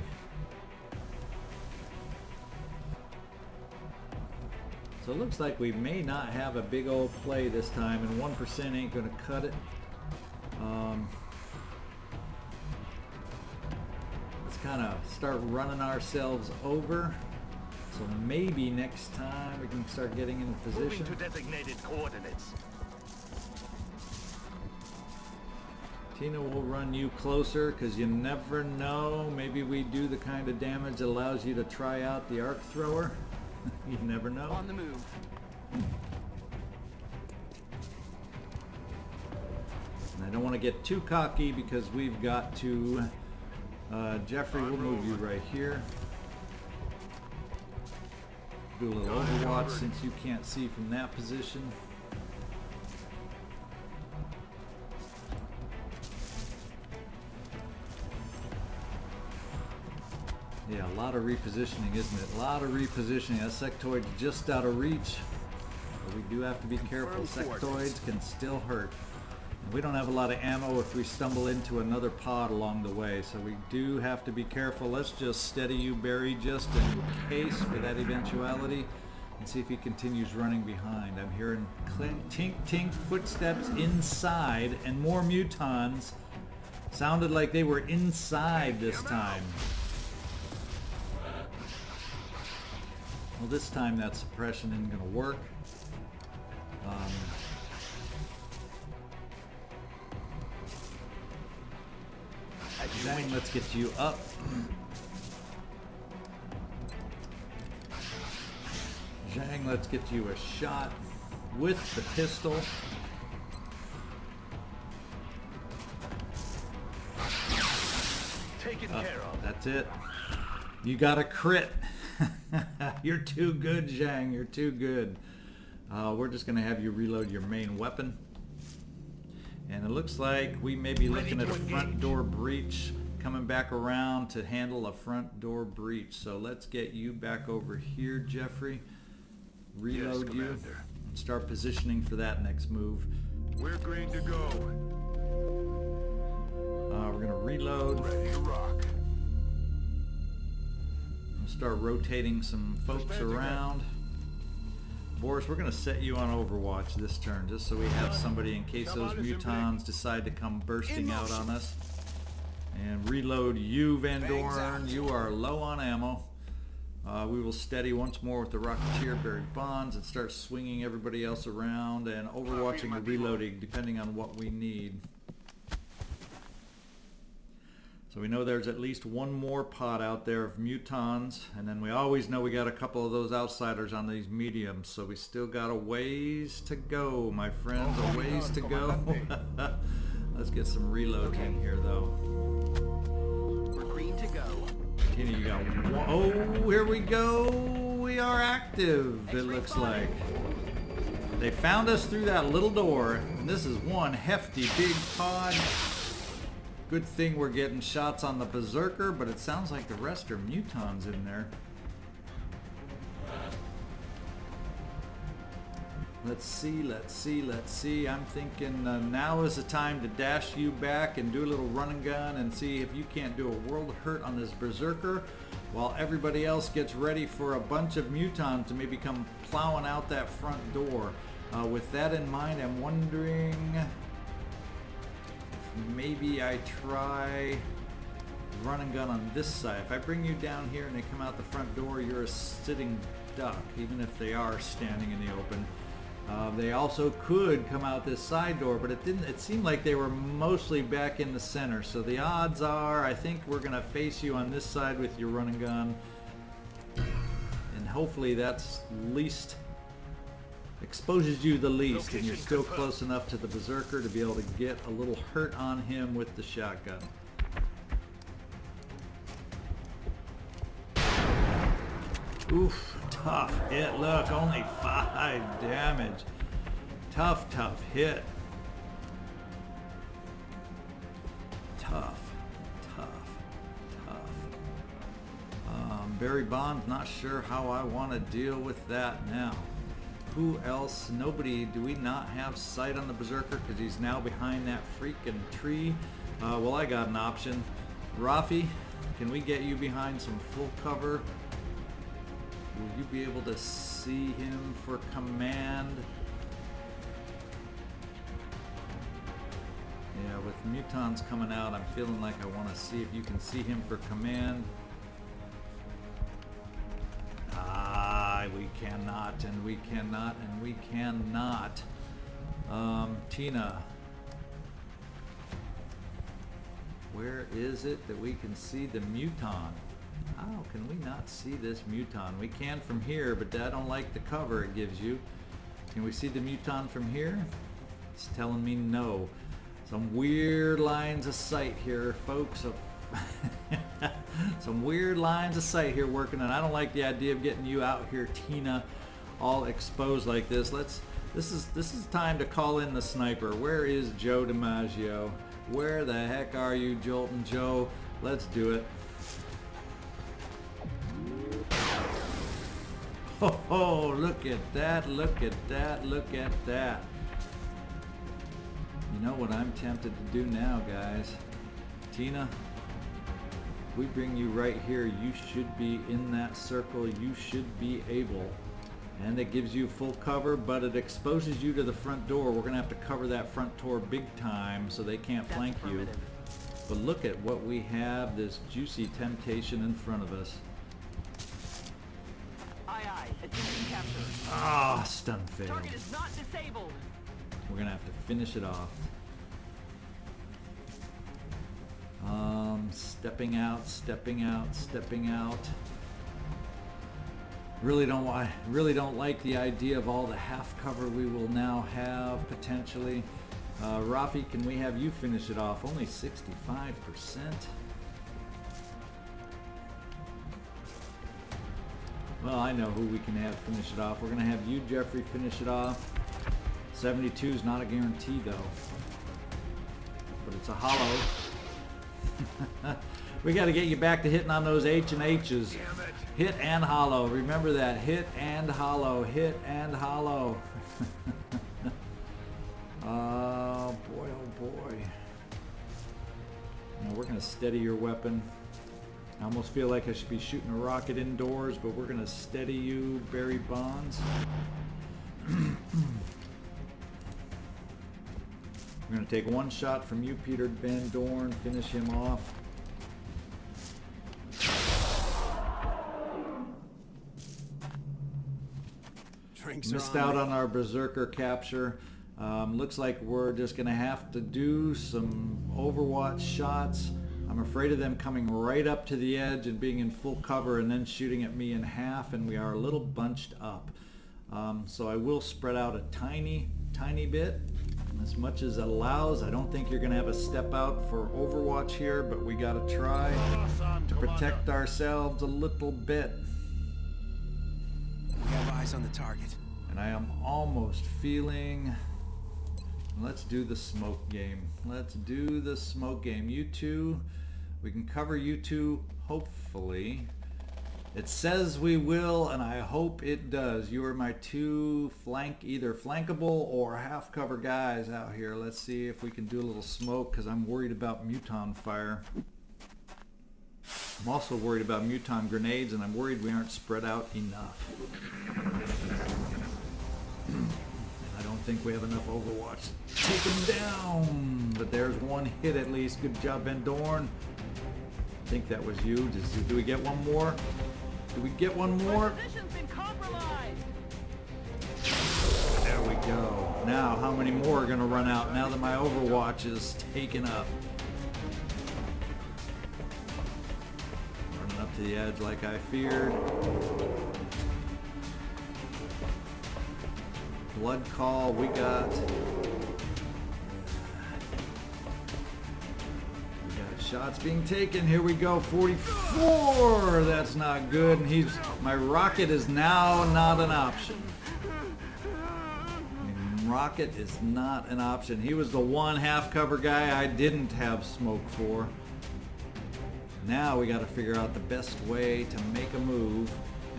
So it looks like we may not have a big old play this time, and 1% ain't going to cut it. Let's kind of start running ourselves over. So maybe next time we can start getting in position. Moving to designated coordinates. Tina will run you closer because you never know. Maybe we do the kind of damage that allows you to try out the arc thrower. You never know. On the move. And I don't want to get too cocky because we've got to... Jeffrey, we'll move you right here. Do a little Overwatch since you can't see from that position. Yeah, a lot of repositioning, isn't it? A lot of repositioning. That sectoid's just out of reach. But we do have to be careful. Sectoids can still hurt. And we don't have a lot of ammo if we stumble into another pod along the way. So we do have to be careful. Let's just steady you, Barry, just in case for that eventuality. And see if he continues running behind. I'm hearing tink footsteps inside and more mutons. Sounded like they were inside this time. Well, this time that suppression isn't going to work. Zhang, let's get you up. Zhang, let's get you a shot with the pistol. Taken care of. That's it. You got a crit. You're too good, Zhang. You're too good. We're just going to have you reload your main weapon. And it looks like we may be looking at a front door breach, coming back around to handle a front door breach. So let's get you back over here, Jeffrey. Reload you and start positioning for that next move. We're green to go. We're going to reload. Ready to rock. Start rotating some folks around. Boris, we're going to set you on Overwatch this turn, just so we have somebody in case those mutons decide to come bursting out on us. And reload you, Van Doorn. You are low on ammo. We will steady once more with the Rocketeer buried bonds and start swinging everybody else around and overwatching or reloading depending on what we need. So we know there's at least one more pod out there of mutons, and then we always know we got a couple of those outsiders on these mediums, so we still got a ways to go, my friends, a ways to go. Let's get some reloads in here, though. We're green to go. Tina, you got one. Oh, here we go. We are active, it looks like. They found us through that little door, and this is one hefty big pod. Good thing we're getting shots on the Berserker, but it sounds like the rest are mutons in there. Let's see, let's see, let's see. I'm thinking now is the time to dash you back and do a little run and gun and see if you can't do a world of hurt on this Berserker while everybody else gets ready for a bunch of mutons to maybe come plowing out that front door. With that in mind, I'm wondering... maybe I try run and gun on this side. If I bring you down here and they come out the front door, you're a sitting duck, even if they are standing in the open. They also could come out this side door, but it didn't. It seemed like they were mostly back in the center. So the odds are, I think we're gonna face you on this side with your run and gun, and hopefully that's least exposes you the least, and you're still close enough to the Berserker to be able to get a little hurt on him with the shotgun. Oof, tough hit. Look, only 5 damage. Tough hit. Tough. Barry Bond's not sure how I want to deal with that now. Who else? Nobody. Do we not have sight on the Berserker because he's now behind that freaking tree? Well, I got an option. Rafi, can we get you behind some full cover? Will you be able to see him for command? Yeah, with mutons coming out, I'm feeling like I want to see if you can see him for command. We cannot, and we cannot, and we cannot. Tina, where is it that we can see the muton? How can we not see this muton? We can from here, but I don't like the cover it gives you. Can we see the muton from here? It's telling me no. Some weird lines of sight here, folks. Some weird lines of sight here working, and I don't like the idea of getting you out here, Tina, all exposed like this. This is time to call in the sniper. Where is Joe DiMaggio? Where the heck are you, Joltin Joe? Let's do it. Oh, look at that, look at that, look at that. You know what I'm tempted to do now, guys? Tina, we bring you right here. You should be in that circle. You should be able. And it gives you full cover, but it exposes you to the front door. We're going to have to cover that front door big time so they can't flank you. But look at what we have, this juicy temptation in front of us. Aye, attention capture. Ah, stun fail. Target is not disabled. We're going to have to finish it off. Stepping out, stepping out, stepping out. Really don't like the idea of all the half cover we will now have potentially. Rafi, can we have you finish it off? Only 65%. Well, I know who we can have finish it off. We're going to have you, Jeffrey, finish it off. 72 is not a guarantee, though. But it's a hollow. We got to get you back to hitting on those H and H's. Hit and hollow. Remember that. Hit and hollow. Hit and hollow. Oh, boy, oh, boy. Now, we're going to steady your weapon. I almost feel like I should be shooting a rocket indoors, but we're going to steady you, Barry Bonds. We're going to take one shot from you, Peter Van Doorn, finish him off. Drinks Missed are out me. on our Berserker capture. Looks like we're just going to have to do some Overwatch shots. I'm afraid of them coming right up to the edge and being in full cover and then shooting at me in half, and we are a little bunched up. So I will spread out a tiny bit, as much as it allows. I don't think you're going to have a step out for Overwatch here, but we got to try to protect ourselves a little bit. We have eyes on the target. And I am almost feeling... Let's do the smoke game. Let's do the smoke game. You two, we can cover you two, hopefully. It says we will, and I hope it does. You are my two either flankable or half cover guys out here. Let's see if we can do a little smoke, because I'm worried about muton fire. I'm also worried about muton grenades, and I'm worried we aren't spread out enough. I don't think we have enough Overwatch to take him down. But there's one hit at least. Good job, Van Doorn. I think that was you. Do we get one more? Do we get one more? Position's been compromised. There we go. Now, how many more are going to run out now that my Overwatch is taken up? Running up to the edge like I feared. Blood call, we got shots being taken. Here we go, 44. That's not good. And my rocket is now not an option. Rocket is not an option. He was the one half cover guy I didn't have smoke for. Now we got to figure out the best way to make a move.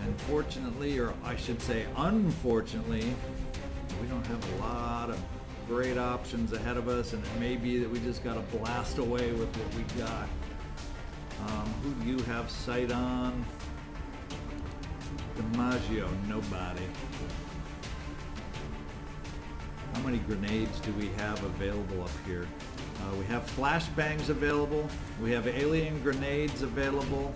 And fortunately, or I should say unfortunately, we don't have a lot of great options ahead of us, and it may be that we just got to blast away with what we got. Who do you have sight on? DiMaggio, nobody. How many grenades do we have available up here? We have flashbangs available. We have alien grenades available.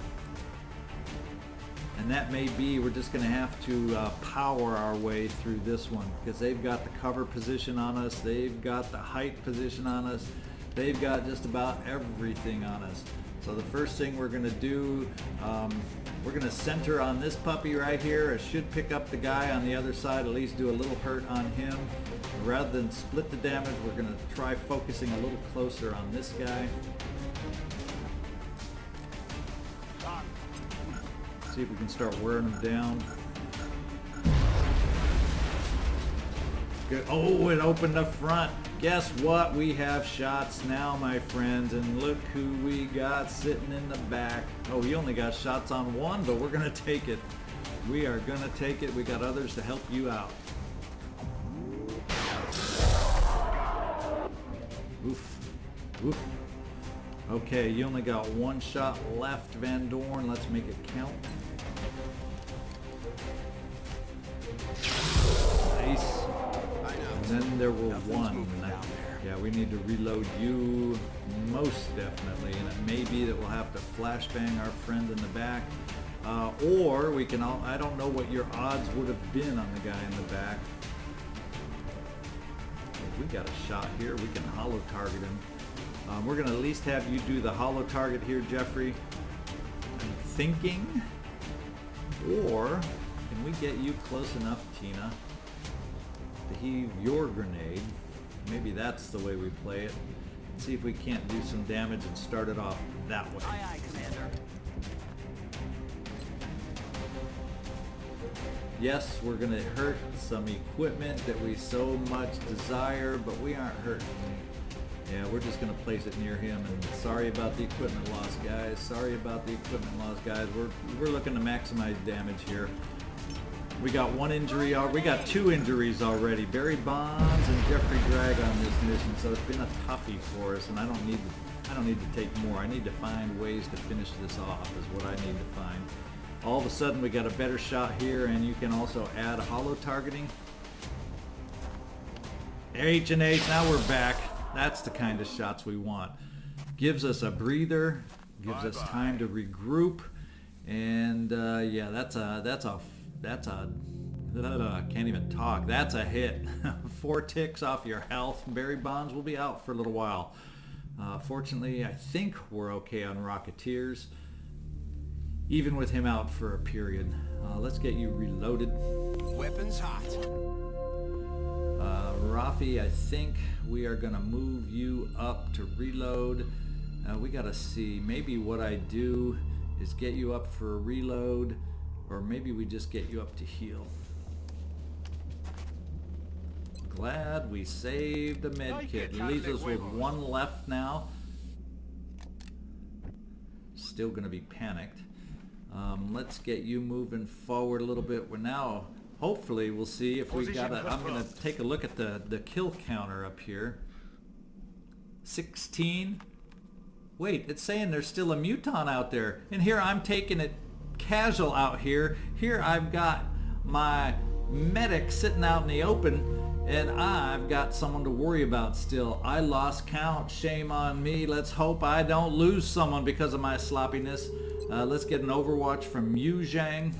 And that may be, we're just going to have to power our way through this one, because they've got the cover position on us, they've got the height position on us, they've got just about everything on us. So the first thing we're going to do, we're going to center on this puppy right here. It should pick up the guy on the other side, at least do a little hurt on him. Rather than split the damage, we're going to try focusing a little closer on this guy. See if we can start wearing them down. Good. Oh, it opened the front. Guess what? We have shots now, my friends, and look who we got sitting in the back. Oh, he only got shots on one, but we're gonna take it. We are gonna take it. We got others to help you out. Oof. Oof. Okay, you only got one shot left, Van Doorn. Let's make it count. Nice. And then there were one. Yeah, we need to reload you most definitely, and it may be that we'll have to flashbang our friend in the back. Or we can, I don't know what your odds would have been on the guy in the back. If we got a shot here, we can hollow target him. We're going to at least have you do the hollow target here, Jeffrey. I'm thinking. Or can we get you close enough, Tina, to heave your grenade? Maybe that's the way we play it. See if we can't do some damage and start it off that way. Aye, aye, Commander. Yes, we're going to hurt some equipment that we so much desire, but we aren't hurting. Yeah, we're just going to place it near him, and sorry about the equipment loss, guys. Sorry about the equipment loss, guys. We're looking to maximize damage here. We got one injury, we got 2 injuries already. Barry Bonds and Jeffrey Drag on this mission, so it's been a toughie for us, and I don't need to take more. I need to find ways to finish this off is what I need to find. All of a sudden we got a better shot here, and you can also add hollow targeting. H&H, now we're back. That's the kind of shots we want. Gives us a breather, gives us time to regroup, and yeah, that's a can't even talk. That's a hit. 4 ticks off your health. Barry Bonds will be out for a little while. Fortunately, I think we're okay on Rocketeers, even with him out for a period. Let's get you reloaded. Weapons hot. Rafi, I think we are gonna move you up to reload. We gotta see. Maybe what I do is get you up for a reload, or maybe we just get you up to heal. Glad we saved the med kit. Leaves us with 1 left now. Still gonna be panicked. Let's get you moving forward a little bit. We're now, hopefully, we'll see if we got a, I'm gonna take a look at the kill counter up here. 16. Wait, it's saying there's still a muton out there. And here I'm taking it casual out here. Here I've got my medic sitting out in the open, and I've got someone to worry about still. I lost count. Shame on me. Let's hope I don't lose someone because of my sloppiness. Let's get an overwatch from you, Zhang.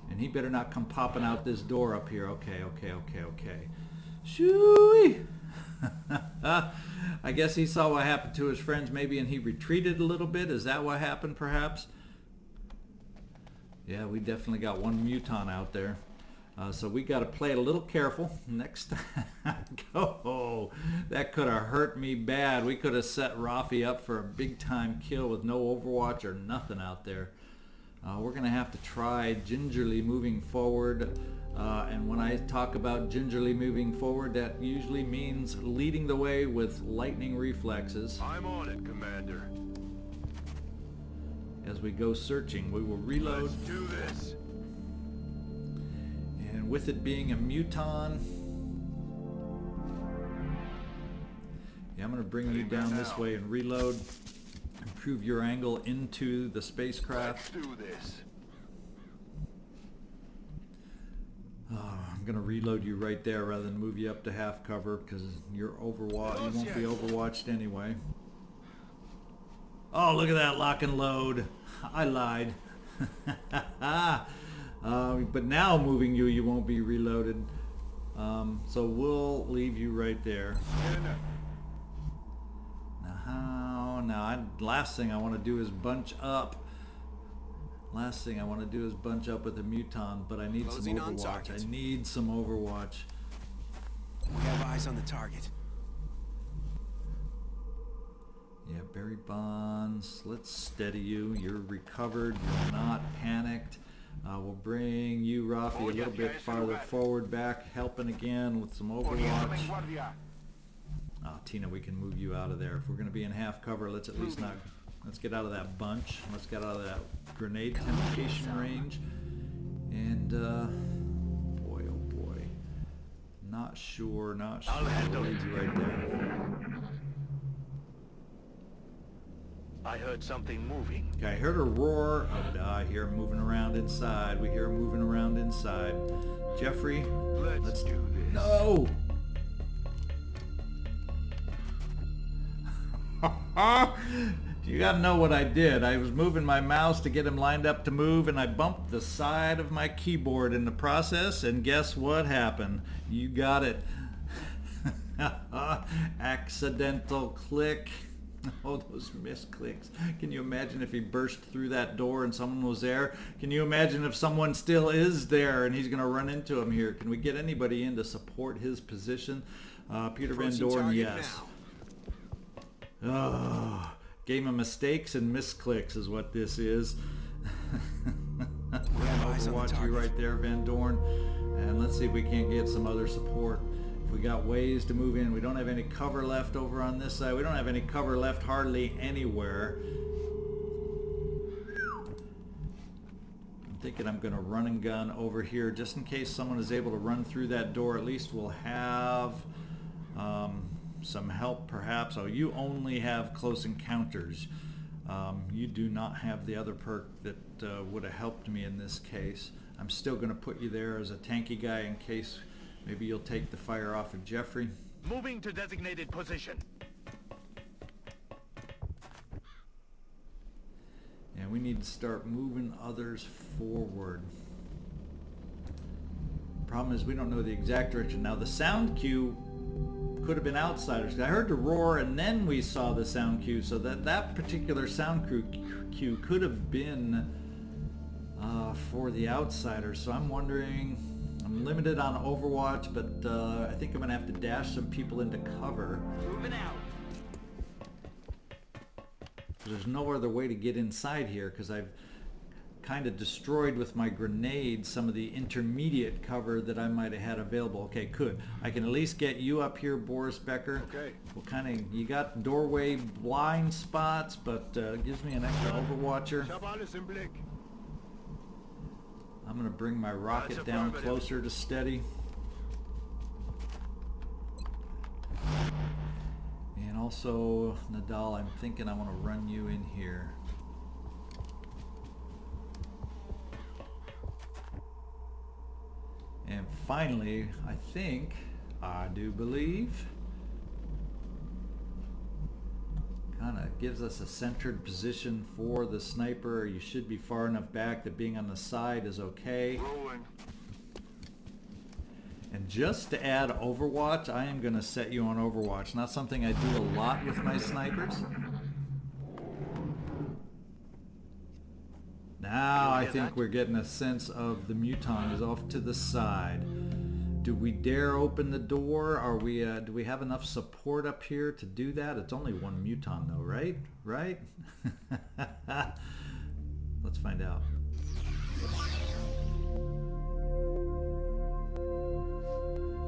And he better not come popping out this door up here. Okay. Shooey! I guess he saw what happened to his friends maybe, and he retreated a little bit. Is that what happened perhaps? Yeah, we definitely got 1 muton out there. So we got to play it a little careful next time. Oh, that could have hurt me bad. We could have set Rafi up for a big time kill with no overwatch or nothing out there. We're going to have to try gingerly moving forward. And when I talk about gingerly moving forward, that usually means leading the way with lightning reflexes. I'm on it, Commander. As we go searching, we will reload. Let's do this. And with it being a muton, yeah, I'm going to bring you down this way and reload. Improve your angle into the spacecraft. Let's do this. I'm going to reload you right there rather than move you up to half cover because you're overwatched. You won't be overwatched anyway. Oh, look at that lock and load. I lied. But now moving you, you won't be reloaded. So we'll leave you right there. Now, last thing I want to do is bunch up. Last thing I want to do is bunch up with a muton, but I need Closing some on overwatch. target. I need some overwatch. We have eyes on the target. Yeah, Barry Bonds, let's steady you. You're recovered. You're not panicked. We'll bring you, Rafi, a little bit farther forward back, helping again with some overwatch. Oh, Tina, we can move you out of there. If we're going to be in half cover, let's at least not... Let's get out of that bunch. Let's get out of that grenade temptation range. And, boy, oh boy. Not sure. I'll handle it. Right there. I heard something moving. Okay, I heard a roar. Oh, I hear him moving around inside. We hear him moving around inside. Jeffrey, Let's do this. No! You gotta know what I did. I was moving my mouse to get him lined up to move, and I bumped the side of my keyboard in the process, and guess what happened? You got it. Accidental click. Oh, those misclicks. Can you imagine if he burst through that door and someone was there? Can you imagine if someone still is there and he's going to run into him here? Can we get anybody in to support his position? Peter Van Doorn, yes. Oh, game of mistakes and misclicks is what this is. eyes on the Overwatch you target. right there, Van Doorn. And let's see if we can't get some other support. If we got ways to move in. We don't have any cover left over on this side. We don't have any cover left hardly anywhere. I'm thinking I'm going to run and gun over here just in case someone is able to run through that door. At least we'll have some help perhaps. Oh, you only have close encounters. You do not have the other perk that would have helped me in this case. I'm still going to put you there as a tanky guy in case maybe you'll take the fire off of Jeffrey. Moving to designated position. And we need to start moving others forward. Problem is we don't know the exact direction. Now the sound cue could have been outsiders. I heard the roar and then we saw the sound cue, so that particular sound cue could have been for the outsiders. So I'm wondering, I'm limited on Overwatch, but I think I'm gonna have to dash some people into cover. Moving out. There's no other way to get inside here because I've kind of destroyed with my grenade some of the intermediate cover that I might have had available. Okay, good. I can at least get you up here, Boris Becker. Okay. Well, kind of, you got doorway blind spots, but gives me an extra Overwatcher. Ich habe alles im Blick. I'm going to bring my rocket That's down affirmative. closer to steady. And also, Nadal, I'm thinking I want to run you in here. And finally, I do believe, kind of gives us a centered position for the sniper. You should be far enough back that being on the side is okay. Rolling. And just to add Overwatch, I am going to set you on Overwatch. Not something I do a lot with my snipers. Now I think we're getting a sense of the Muton is off to the side. Do we dare open the door? Are we? Do we have enough support up here to do that? It's only one Muton though, right? Right? Let's find out.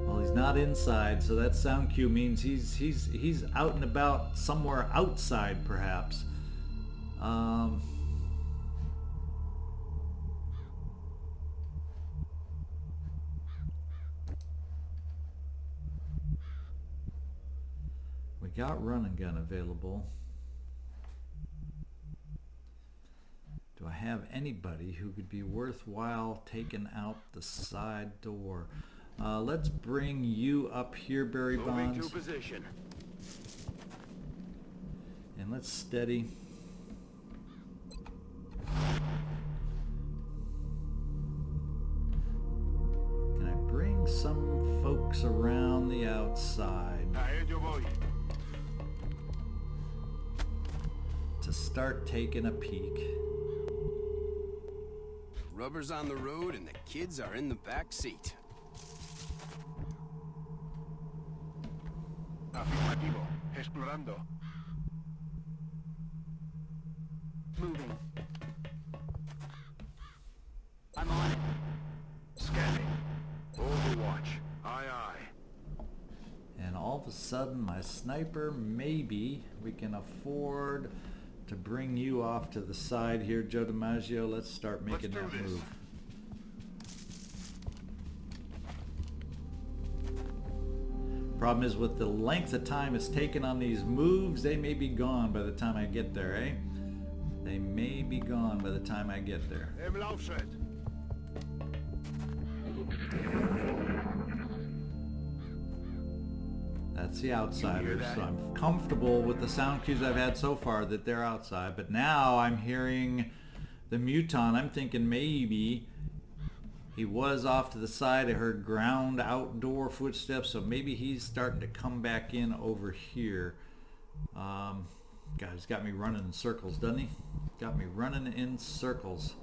Well, he's not inside, so that sound cue means he's out and about somewhere outside, perhaps. We got run and gun available. Do I have anybody who could be worthwhile taking out the side door? Let's bring you up here, Barry Moving Bonds. to position. And let's steady. Can I bring some folks around the outside A ello voy. to start taking a peek? Rubber's on the road and the kids are in the back seat. Afirmativo. Explorando. Moving. I'm on it. Scanning. Overwatch. Aye, aye. And all of a sudden, my sniper, maybe we can afford to bring you off to the side here, Joe DiMaggio. Let's start making Let's do that this. move. Problem is, with the length of time it's taken on these moves, they may be gone by the time I get there, eh? They may be gone by the time I get there. Im Laufschritt. That's the outsiders, so I'm comfortable with the sound cues I've had so far that they're outside, but now I'm hearing the Muton. I'm thinking maybe he was off to the side. I heard ground outdoor footsteps, so maybe he's starting to come back in over here. God, he's got me running in circles, doesn't he? Got me running in circles.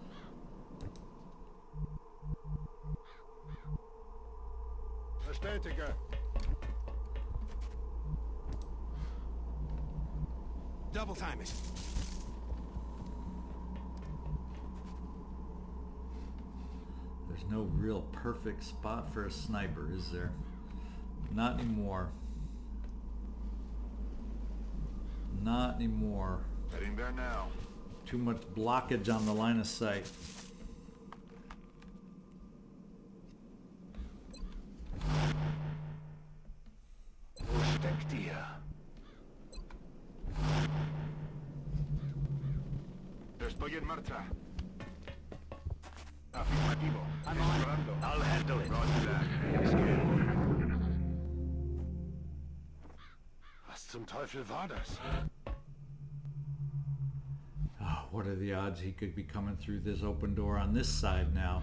Bestätige. Double time it. There's no real perfect spot for a sniper, is there? Not anymore. Not anymore. Heading there now. Too much blockage on the line of sight. Estoy en marcha. Afirmativo. I'm on it. Explorando. I'll handle it. Roger that. Scan. Was zum Teufel war das? Oh, what are the odds he could be coming through this open door on this side now?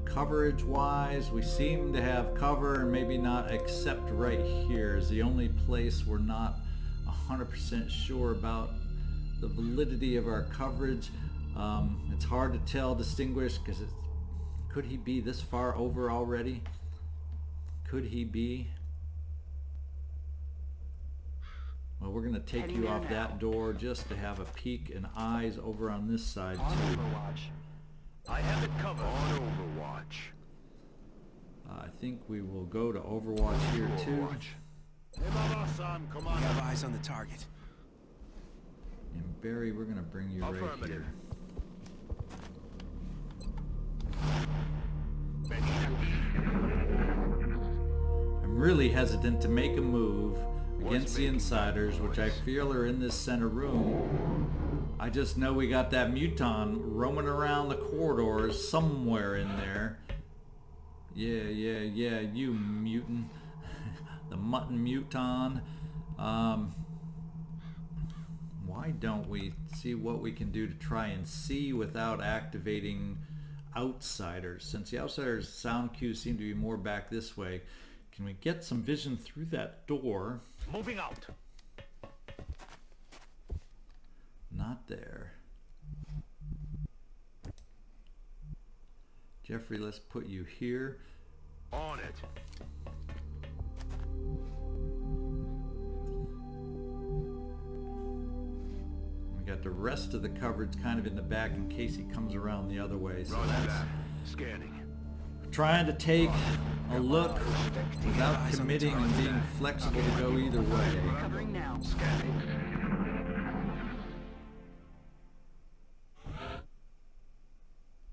Coverage wise, we seem to have cover, and maybe not, except right here is the only place we're not 100% sure about the validity of our coverage. It's hard to tell, distinguish, because could he be this far over already? Could he be? Well, we're going to take Heading you there off now. that door just to have a peek and eyes over on this side On too. Overwatch. I have it covered. On Overwatch. I think we will go to Overwatch here too. Hey, Baba-san, come We on. have eyes on the target. And Barry, we're going to bring you right Affirmative. here. I'm really hesitant to make a move against the insiders, which I feel are in this center room. I just know we got that muton roaming around the corridors somewhere in there. Yeah, you mutant. The mutton muton. Why don't we see what we can do to try and see without activating outsiders? Since the outsiders' sound cues seem to be more back this way, can we get some vision through that door? Moving out. Not there. Jeffrey, let's put you here. On it. We got the rest of the coverage kind of in the back in case he comes around the other way. So Roger that's that. Scanning. trying to take a look without committing and being flexible to go either way. Covering now. Scanning.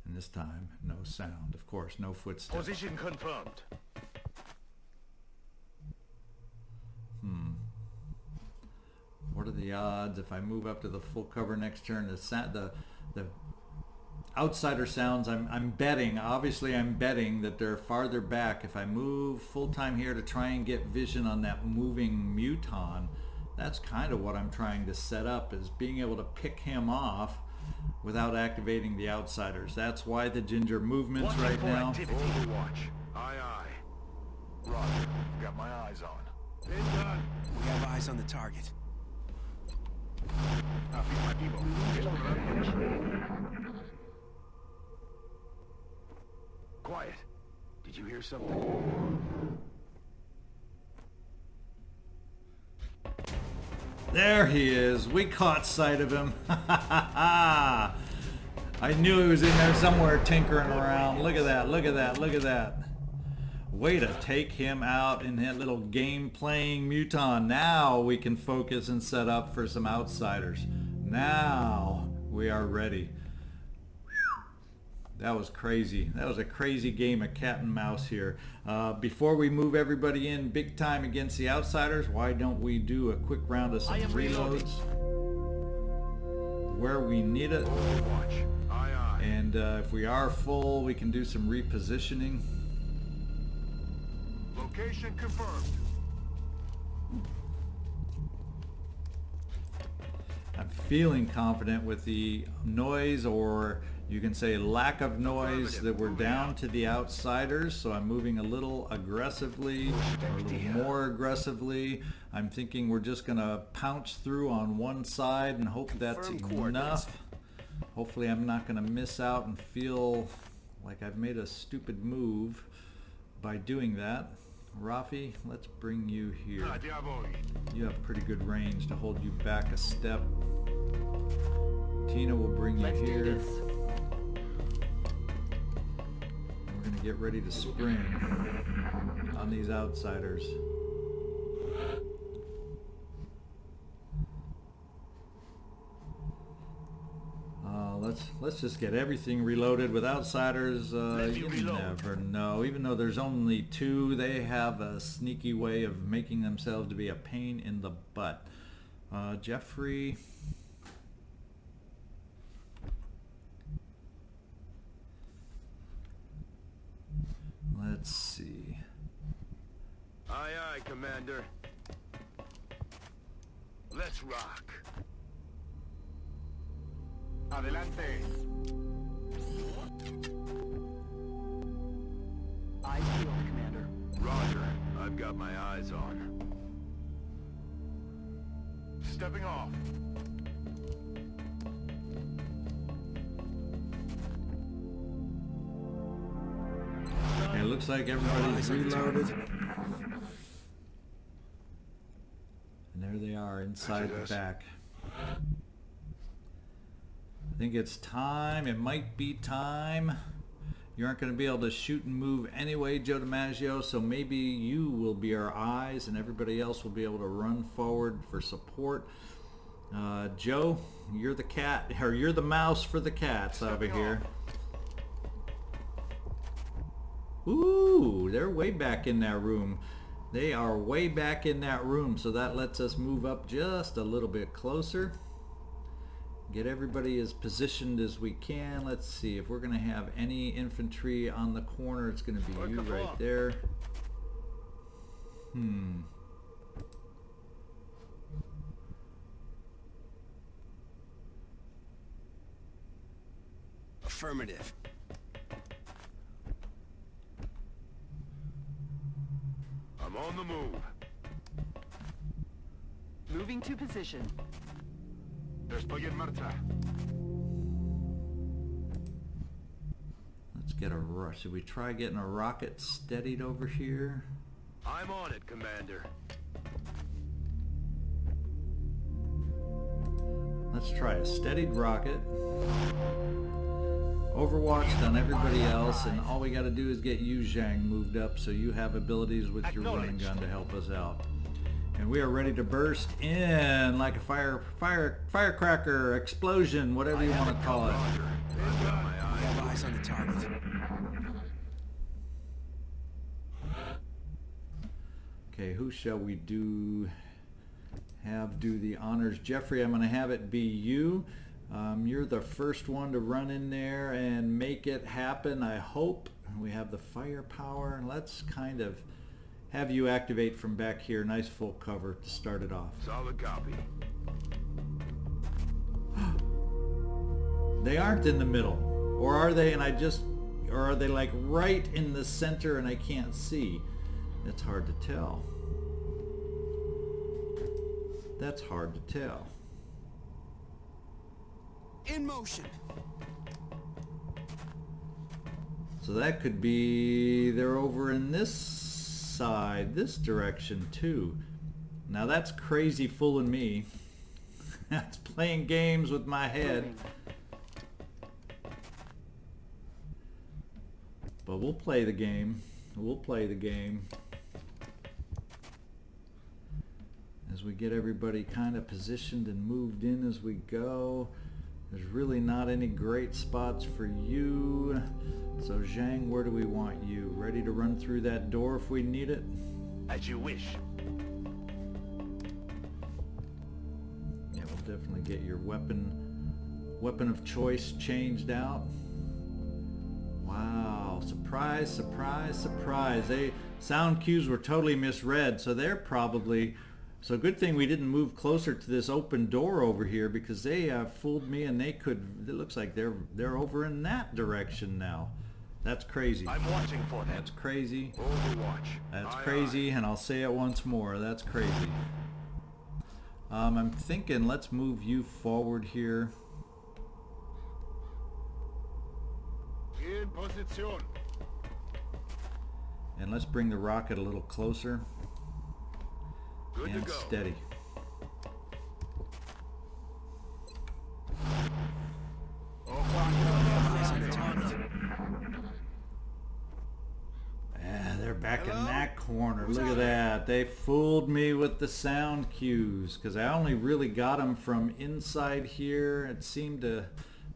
And this time, no sound. Of course, no footsteps. Position confirmed. What are the odds if I move up to the full cover next turn? The outsider sounds, I'm betting, obviously I'm betting that they're farther back. If I move full time here to try and get vision on that moving muton, that's kind of what I'm trying to set up, is being able to pick him off without activating the outsiders. That's why the ginger movements Watching right for now. activity. Overwatch. Aye, aye. Roger. Got my eyes on. Been done. We have eyes on the target. Afirmativo. Explorando. Quiet. Did you hear something? There he is. We caught sight of him. I knew he was in there somewhere tinkering around. Look at that, look at that, look at that. Way to take him out in that little game playing muton. Now we can focus and set up for some outsiders. Now we are ready. That was crazy. That was a crazy game of cat and mouse here. Before we move everybody in big time against the outsiders, why don't we do a quick round of some I am reloading. reloads where we need it. Overwatch. Aye, aye. And if we are full, we can do some repositioning. Location confirmed. I'm feeling confident with the noise, or you can say lack of noise, that we're down to the outsiders. So I'm moving a little aggressively, or a little more aggressively. I'm thinking we're just going to pounce through on one side and hope that's Confirm coordinates. enough. Hopefully I'm not going to miss out and feel like I've made a stupid move by doing that. Rafi, let's bring you here. Ah, diavoli. You have pretty good range to hold you back a step. Tina will bring you Let's do here. this. gonna get ready to spring on these outsiders. Let's just get everything reloaded with outsiders. You never know. Even though there's only 2, they have a sneaky way of making themselves to be a pain in the butt. Jeffrey. Let's see. Aye, aye, Commander. Let's rock. Adelante. Eyes peeled, Commander. Roger. I've got my eyes on. Stepping off. Okay, looks like everybody's reloaded. And there they are inside the back. I think it's time. It might be time. You aren't going to be able to shoot and move anyway, Joe DiMaggio, so maybe you will be our eyes and everybody else will be able to run forward for support. Joe, you're the cat, or you're the mouse for the cats over here. Ooh, they're way back in that room. They are way back in that room, so that lets us move up just a little bit closer. Get everybody as positioned as we can. Let's see if we're going to have any infantry on the corner. It's going to be you right there. Affirmative. I'm on the move. Moving to position. Estoy en marcha. Let's get a rush. Should we try getting a rocket steadied over here? I'm on it, Commander. Let's try a steadied rocket. Overwatched on everybody else, and all we got to do is get you, Zhang, moved up so you have abilities with your running gun to help us out. And we are ready to burst in like a firecracker, explosion, whatever you want to call it. I've got my I have eyes on the target. Okay, who shall we do the honors? Jeffrey, I'm going to have it be you. You're the first one to run in there and make it happen, I hope. We have the firepower. Let's kind of have you activate from back here. Nice full cover to start it off. Solid copy. They aren't in the middle. Or are they? Or are they like right in the center and I can't see? That's hard to tell. That's hard to tell. In motion. So that could be they're over in this side, this direction too. Now that's crazy fooling me. That's playing games with my head. But we'll play the game. We'll play the game. As we get everybody kind of positioned and moved in as we go. There's really not any great spots for you. So Zhang, where do we want you? Ready to run through that door if we need it? As you wish. Yeah, we'll definitely get your weapon of choice changed out. Wow, surprise, surprise, surprise. Sound cues were totally misread, so they're probably... So good thing we didn't move closer to this open door over here because they fooled me and they could... It looks like they're over in that direction now. That's crazy. I'm watching for them. That's crazy. Overwatch. That's Aye, crazy, and I'll say it once more. That's crazy. I'm thinking let's move you forward here. aye. In position. And let's bring the rocket a little closer. Good And to go. steady. Eyes on the target. back in Hello? that corner. Who's Look out at that. They fooled me with the sound cues because I only really got them from inside here. It seemed to...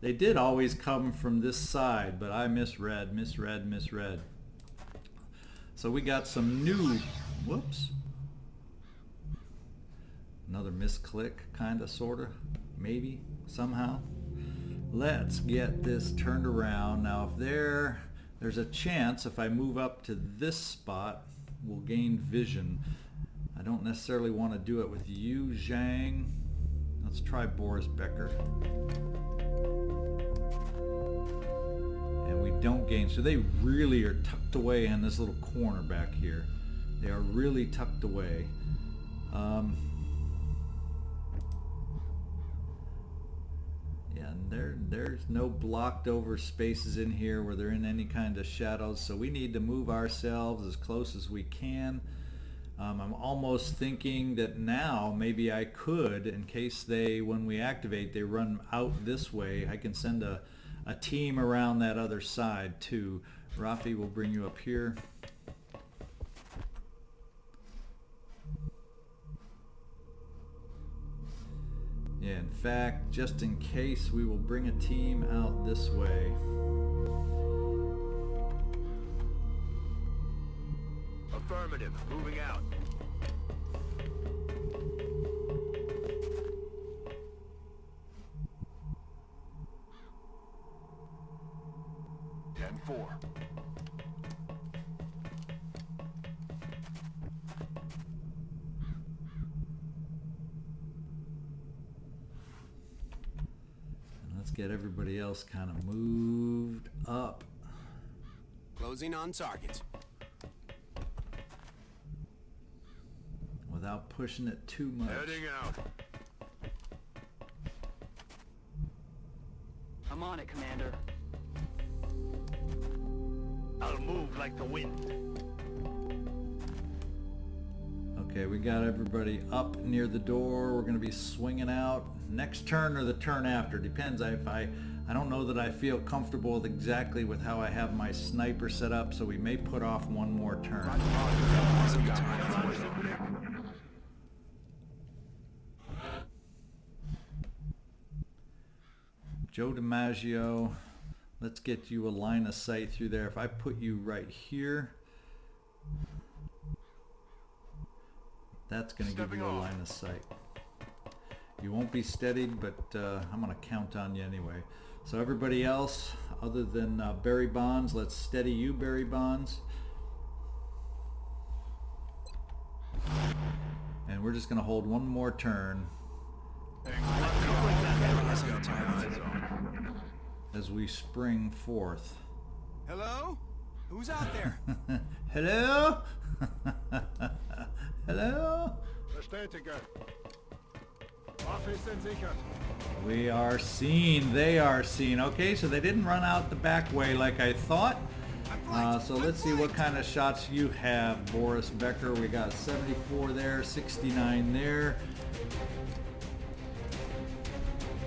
They did always come from this side, but I misread. So we got some new... Whoops. Another misclick, kinda, sorta, maybe, somehow. Let's get this turned around. Now if there's a chance if I move up to this spot, we'll gain vision. I don't necessarily want to do it with you, Zhang. Let's try Boris Becker. And we don't gain, so they really are tucked away in this little corner back here. They are really tucked away. Yeah, and there's no blocked over spaces in here where they're in any kind of shadows, so we need to move ourselves as close as we can. I'm almost thinking that now maybe I could, in case they, when we activate, they run out this way, I can send a team around that other side too. Rafi will bring you up here. Yeah, in fact, just in case, we will bring a team out this way. Affirmative. Moving out. Four. Let's get everybody else kind of moved up. Closing on target. Without pushing it too much. Heading out. I'm on it, Commander. I'll move like the wind. Okay, we got everybody up near the door. We're going to be swinging out. Next turn or the turn after. Depends. I don't know that I feel comfortable with exactly with how I have my sniper set up, so we may put off one more turn. Joe DiMaggio, let's get you a line of sight through there. If I put you right here, that's going to give you a line of sight. You won't be steadied, but I'm going to count on you anyway. So everybody else, other than Barry Bonds, let's steady you, Barry Bonds. And we're just going to hold one more turn as we spring forth. Hello? Who's out there? Hello? Hello? Bestätige. Waffe ist entsichert. We are seen. They are seen. Okay, so they didn't run out the back way like I thought. So let's see what kind of shots you have, Boris Becker. We got 74 there, 69 there.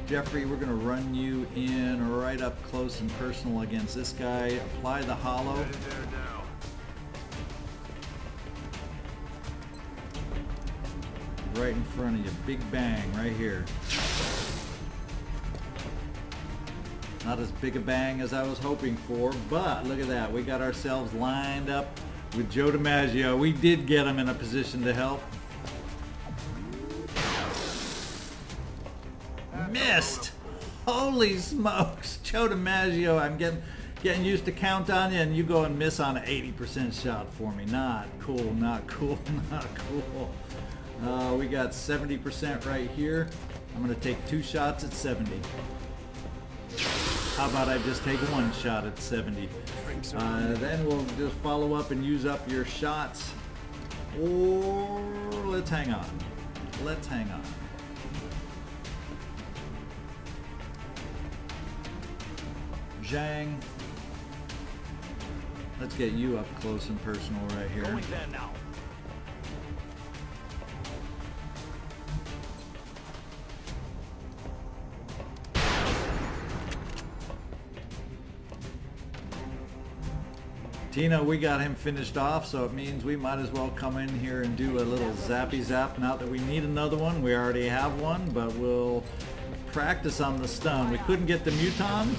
Jeffrey, we're going to run you in right up close and personal against this guy. Apply the hollow. Headed there now. Right in front of you. Big bang right here. Not as big a bang as I was hoping for, but look at that. We got ourselves lined up with Joe DiMaggio. We did get him in a position to help. Missed! Holy smokes! Joe DiMaggio, I'm getting used to count on you, and you go and miss on an 80% shot for me. Not cool, not cool, not cool. We got 70% right here. I'm going to take 2 shots at 70. How about I just take 1 shot at 70? Then we'll just follow up and use up your shots. Or let's hang on. Let's hang on. Zhang. Let's get you up close and personal right here. Going there now. Tina, we got him finished off, so it means we might as well come in here and do a little zappy zap. Not that we need another one, we already have one, but we'll practice on the stun. We couldn't get the Muton,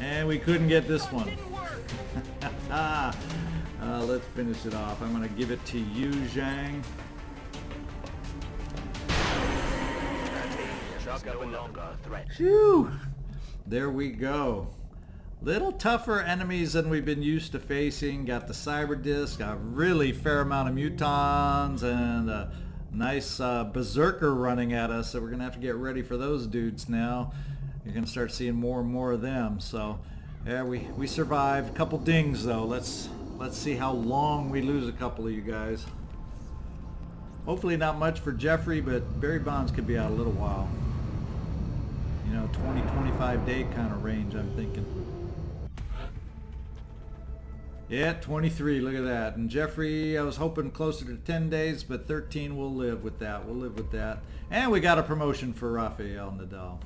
and we couldn't get this one. Let's finish it off. I'm going to give it to you, Zhang. No longer a threat. Phew! There we go. Little tougher enemies than we've been used to facing. Got the cyber disc, got a really fair amount of mutons, and a nice berserker running at us. So we're gonna have to get ready for those dudes now. You're gonna start seeing more and more of them. So yeah, we survived. A couple dings though. Let's see how long we lose a couple of you guys. Hopefully not much for Jeffrey, but Barry Bonds could be out a little while. You know, 20-25 day kind of range, I'm thinking. Yeah, 23, look at that. And Jeffrey, I was hoping closer to 10 days, but 13, we'll live with that. We'll live with that. And we got a promotion for Rafael Nadal.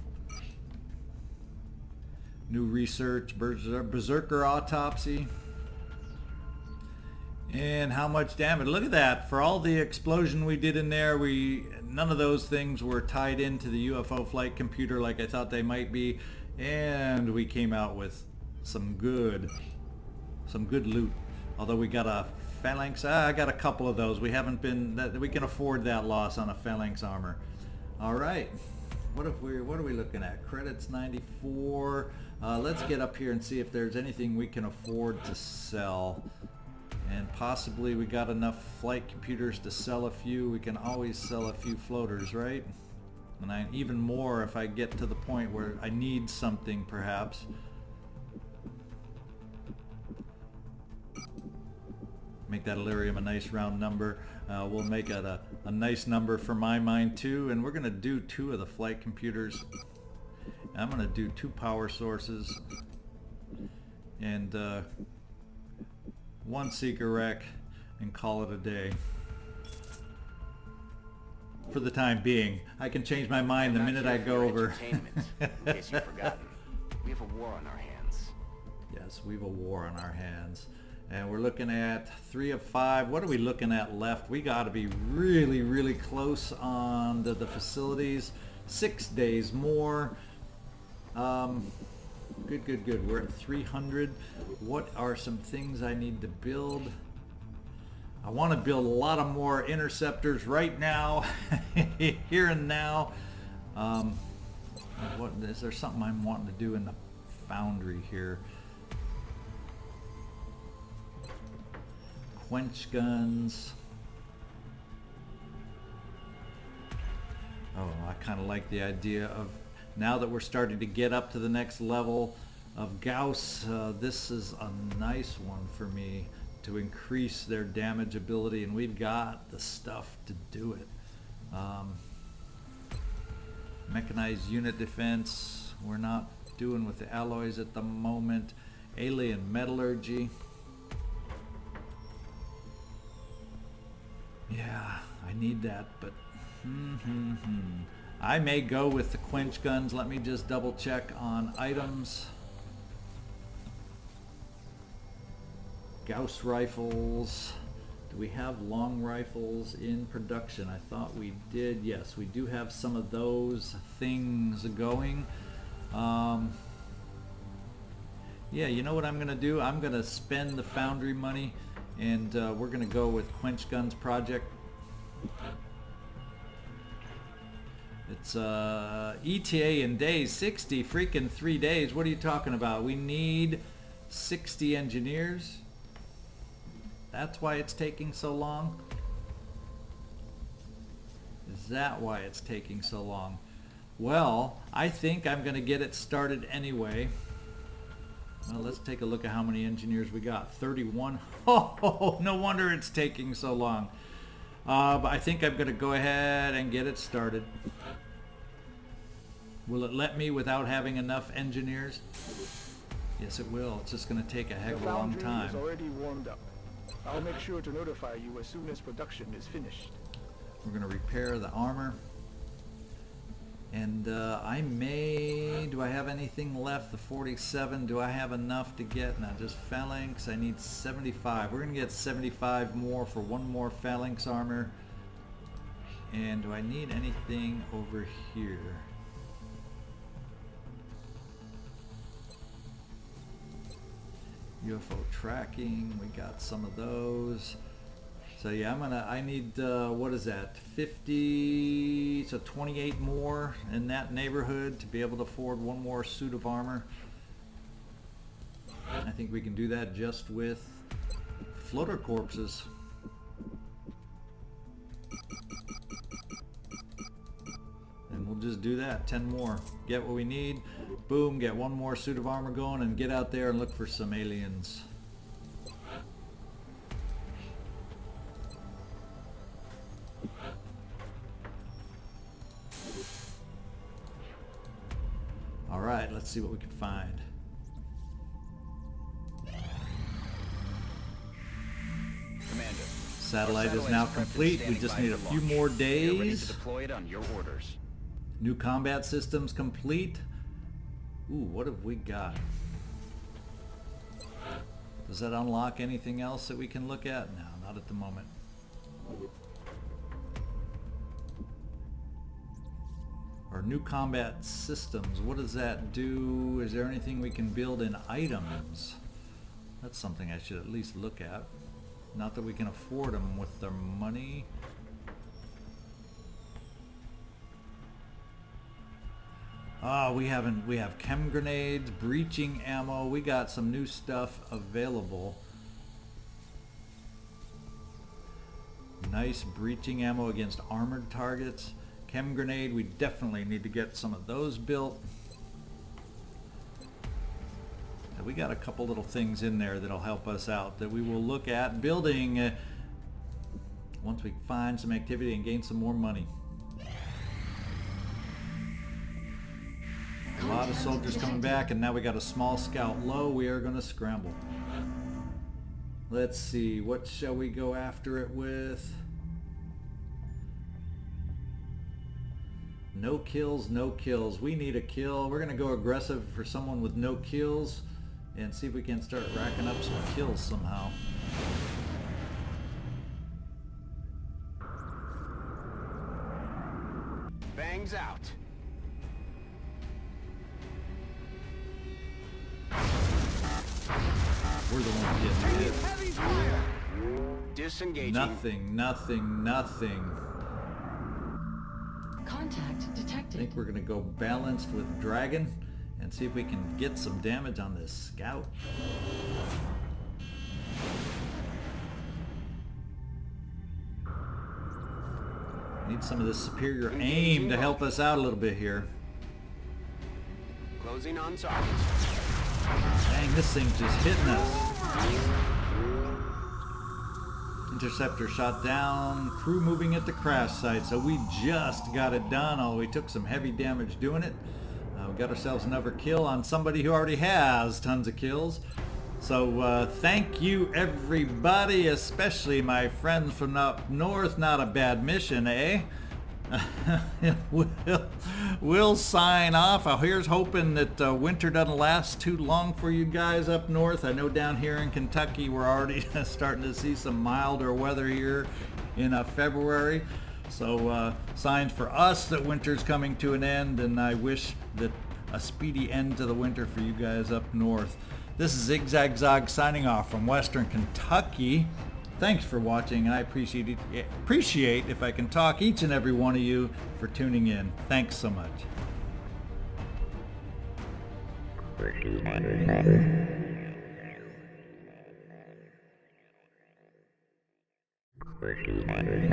New research, Berserker Autopsy. And how much damage. Look at that. For all the explosion we did in there, none of those things were tied into the UFO flight computer like I thought they might be. And we came out with some good loot. Although we got a phalanx, I got a couple of those. We haven't been, we can afford that loss on a phalanx armor. All right. What are we looking at? Credits 94. Let's get up here and see if there's anything we can afford to sell. And possibly we got enough flight computers to sell a few. We can always sell a few floaters, right? And even more if I get to the point where I need something, perhaps. Make that Illyrium a nice round number. We'll make it a nice number for my mind too. And we're going to do 2 of the flight computers. I'm going to do 2 power sources. And 1 seeker wreck and call it a day. For the time being. I can change my mind the minute I go over. In case you've forgotten, we have a war on our hands. Yes, we have a war on our hands. And we're looking at 3 of 5. What are we looking at left? We got to be really, really close on the facilities. 6 days more. Good. We're at 300. What are some things I need to build? I want to build a lot of more interceptors right now, here and now. What is there something I'm wanting to do in the foundry here? Quench guns. Oh, I kind of like the idea of, now that we're starting to get up to the next level of Gauss, this is a nice one for me to increase their damage ability, and we've got the stuff to do it. Mechanized unit defense, we're not doing with the alloys at the moment. Alien metallurgy. Yeah, I need that, but I may go with the quench guns. Let me just double check on items. Gauss rifles. Do we have long rifles in production? I thought we did. Yes, we do have some of those things going. Yeah, you know what I'm gonna do? I'm gonna spend the foundry money, and we're gonna go with Quench Guns project. It's ETA in days, 60 freaking 3 days. What are you talking about? We need 60 engineers. That's why it's taking so long? Is that why it's taking so long? Well, I think I'm going to get it started anyway. Well, let's take a look at how many engineers we got. 31. Oh, no wonder it's taking so long. But I think I'm going to go ahead and get it started. Will it let me without having enough engineers? Yes, it will. It's just going to take a heck of a long time. The foundry is already warmed up. I'll make sure to notify you as soon as production is finished. We're going to repair the armor. And do I have anything left? The 47, do I have enough to get? Now just phalanx, I need 75. We're gonna get 75 more for one more phalanx armor. And do I need anything over here? UFO tracking, we got some of those. So yeah, I need, what is that, 50, so 28 more in that neighborhood to be able to afford one more suit of armor. I think we can do that just with floater corpses. And we'll just do that, 10 more. Get what we need, boom, get one more suit of armor going, and get out there and look for some aliens. Alright, let's see what we can find. Commander. Satellite is now complete. We just need a few more Get ready to days. deploy it on your orders. New combat systems complete. Ooh, what have we got? Does that unlock anything else that we can look at? No, not at the moment. Our new combat systems, what does that do? Is there anything we can build in items? That's something I should at least look at. Not that we can afford them with their money. We have chem grenades, breaching ammo. We got some new stuff available. Nice breaching ammo against armored targets. Chem grenade, we definitely need to get some of those built. And we got a couple little things in there that'll help us out that we will look at building once we find some activity and gain some more money. A lot of soldiers coming back, and now we got a small scout low. We are going to scramble. Let's see, what shall we go after it with? No kills, no kills. We need a kill. We're going to go aggressive for someone with no kills and see if we can start racking up some kills somehow. Bangs out. We're the ones getting hit. Heavy fire. Disengaging. Nothing, nothing, nothing. Contact I detected. think we're going to go balanced with Dragon and see if we can get some damage on this scout. Need some of this superior aim to help us out a little bit here. Closing on target. Dang, this thing's just hitting us. Interceptor shot down. Crew moving at the crash site. So we just got it done. Oh, we took some heavy damage doing it. We got ourselves another kill on somebody who already has tons of kills. So thank you everybody, especially my friends from up north. Not a bad mission, eh? we'll sign off. Here's hoping that winter doesn't last too long for you guys up north. I know down here in Kentucky we're already starting to see some milder weather here in February. So signs for us that winter's coming to an end, and I wish that a speedy end to the winter for you guys up north. This is ZigZagZog signing off from Western Kentucky. Thanks for watching, and I appreciate if I can talk each and every one of you for tuning in. Thanks so much. Christina.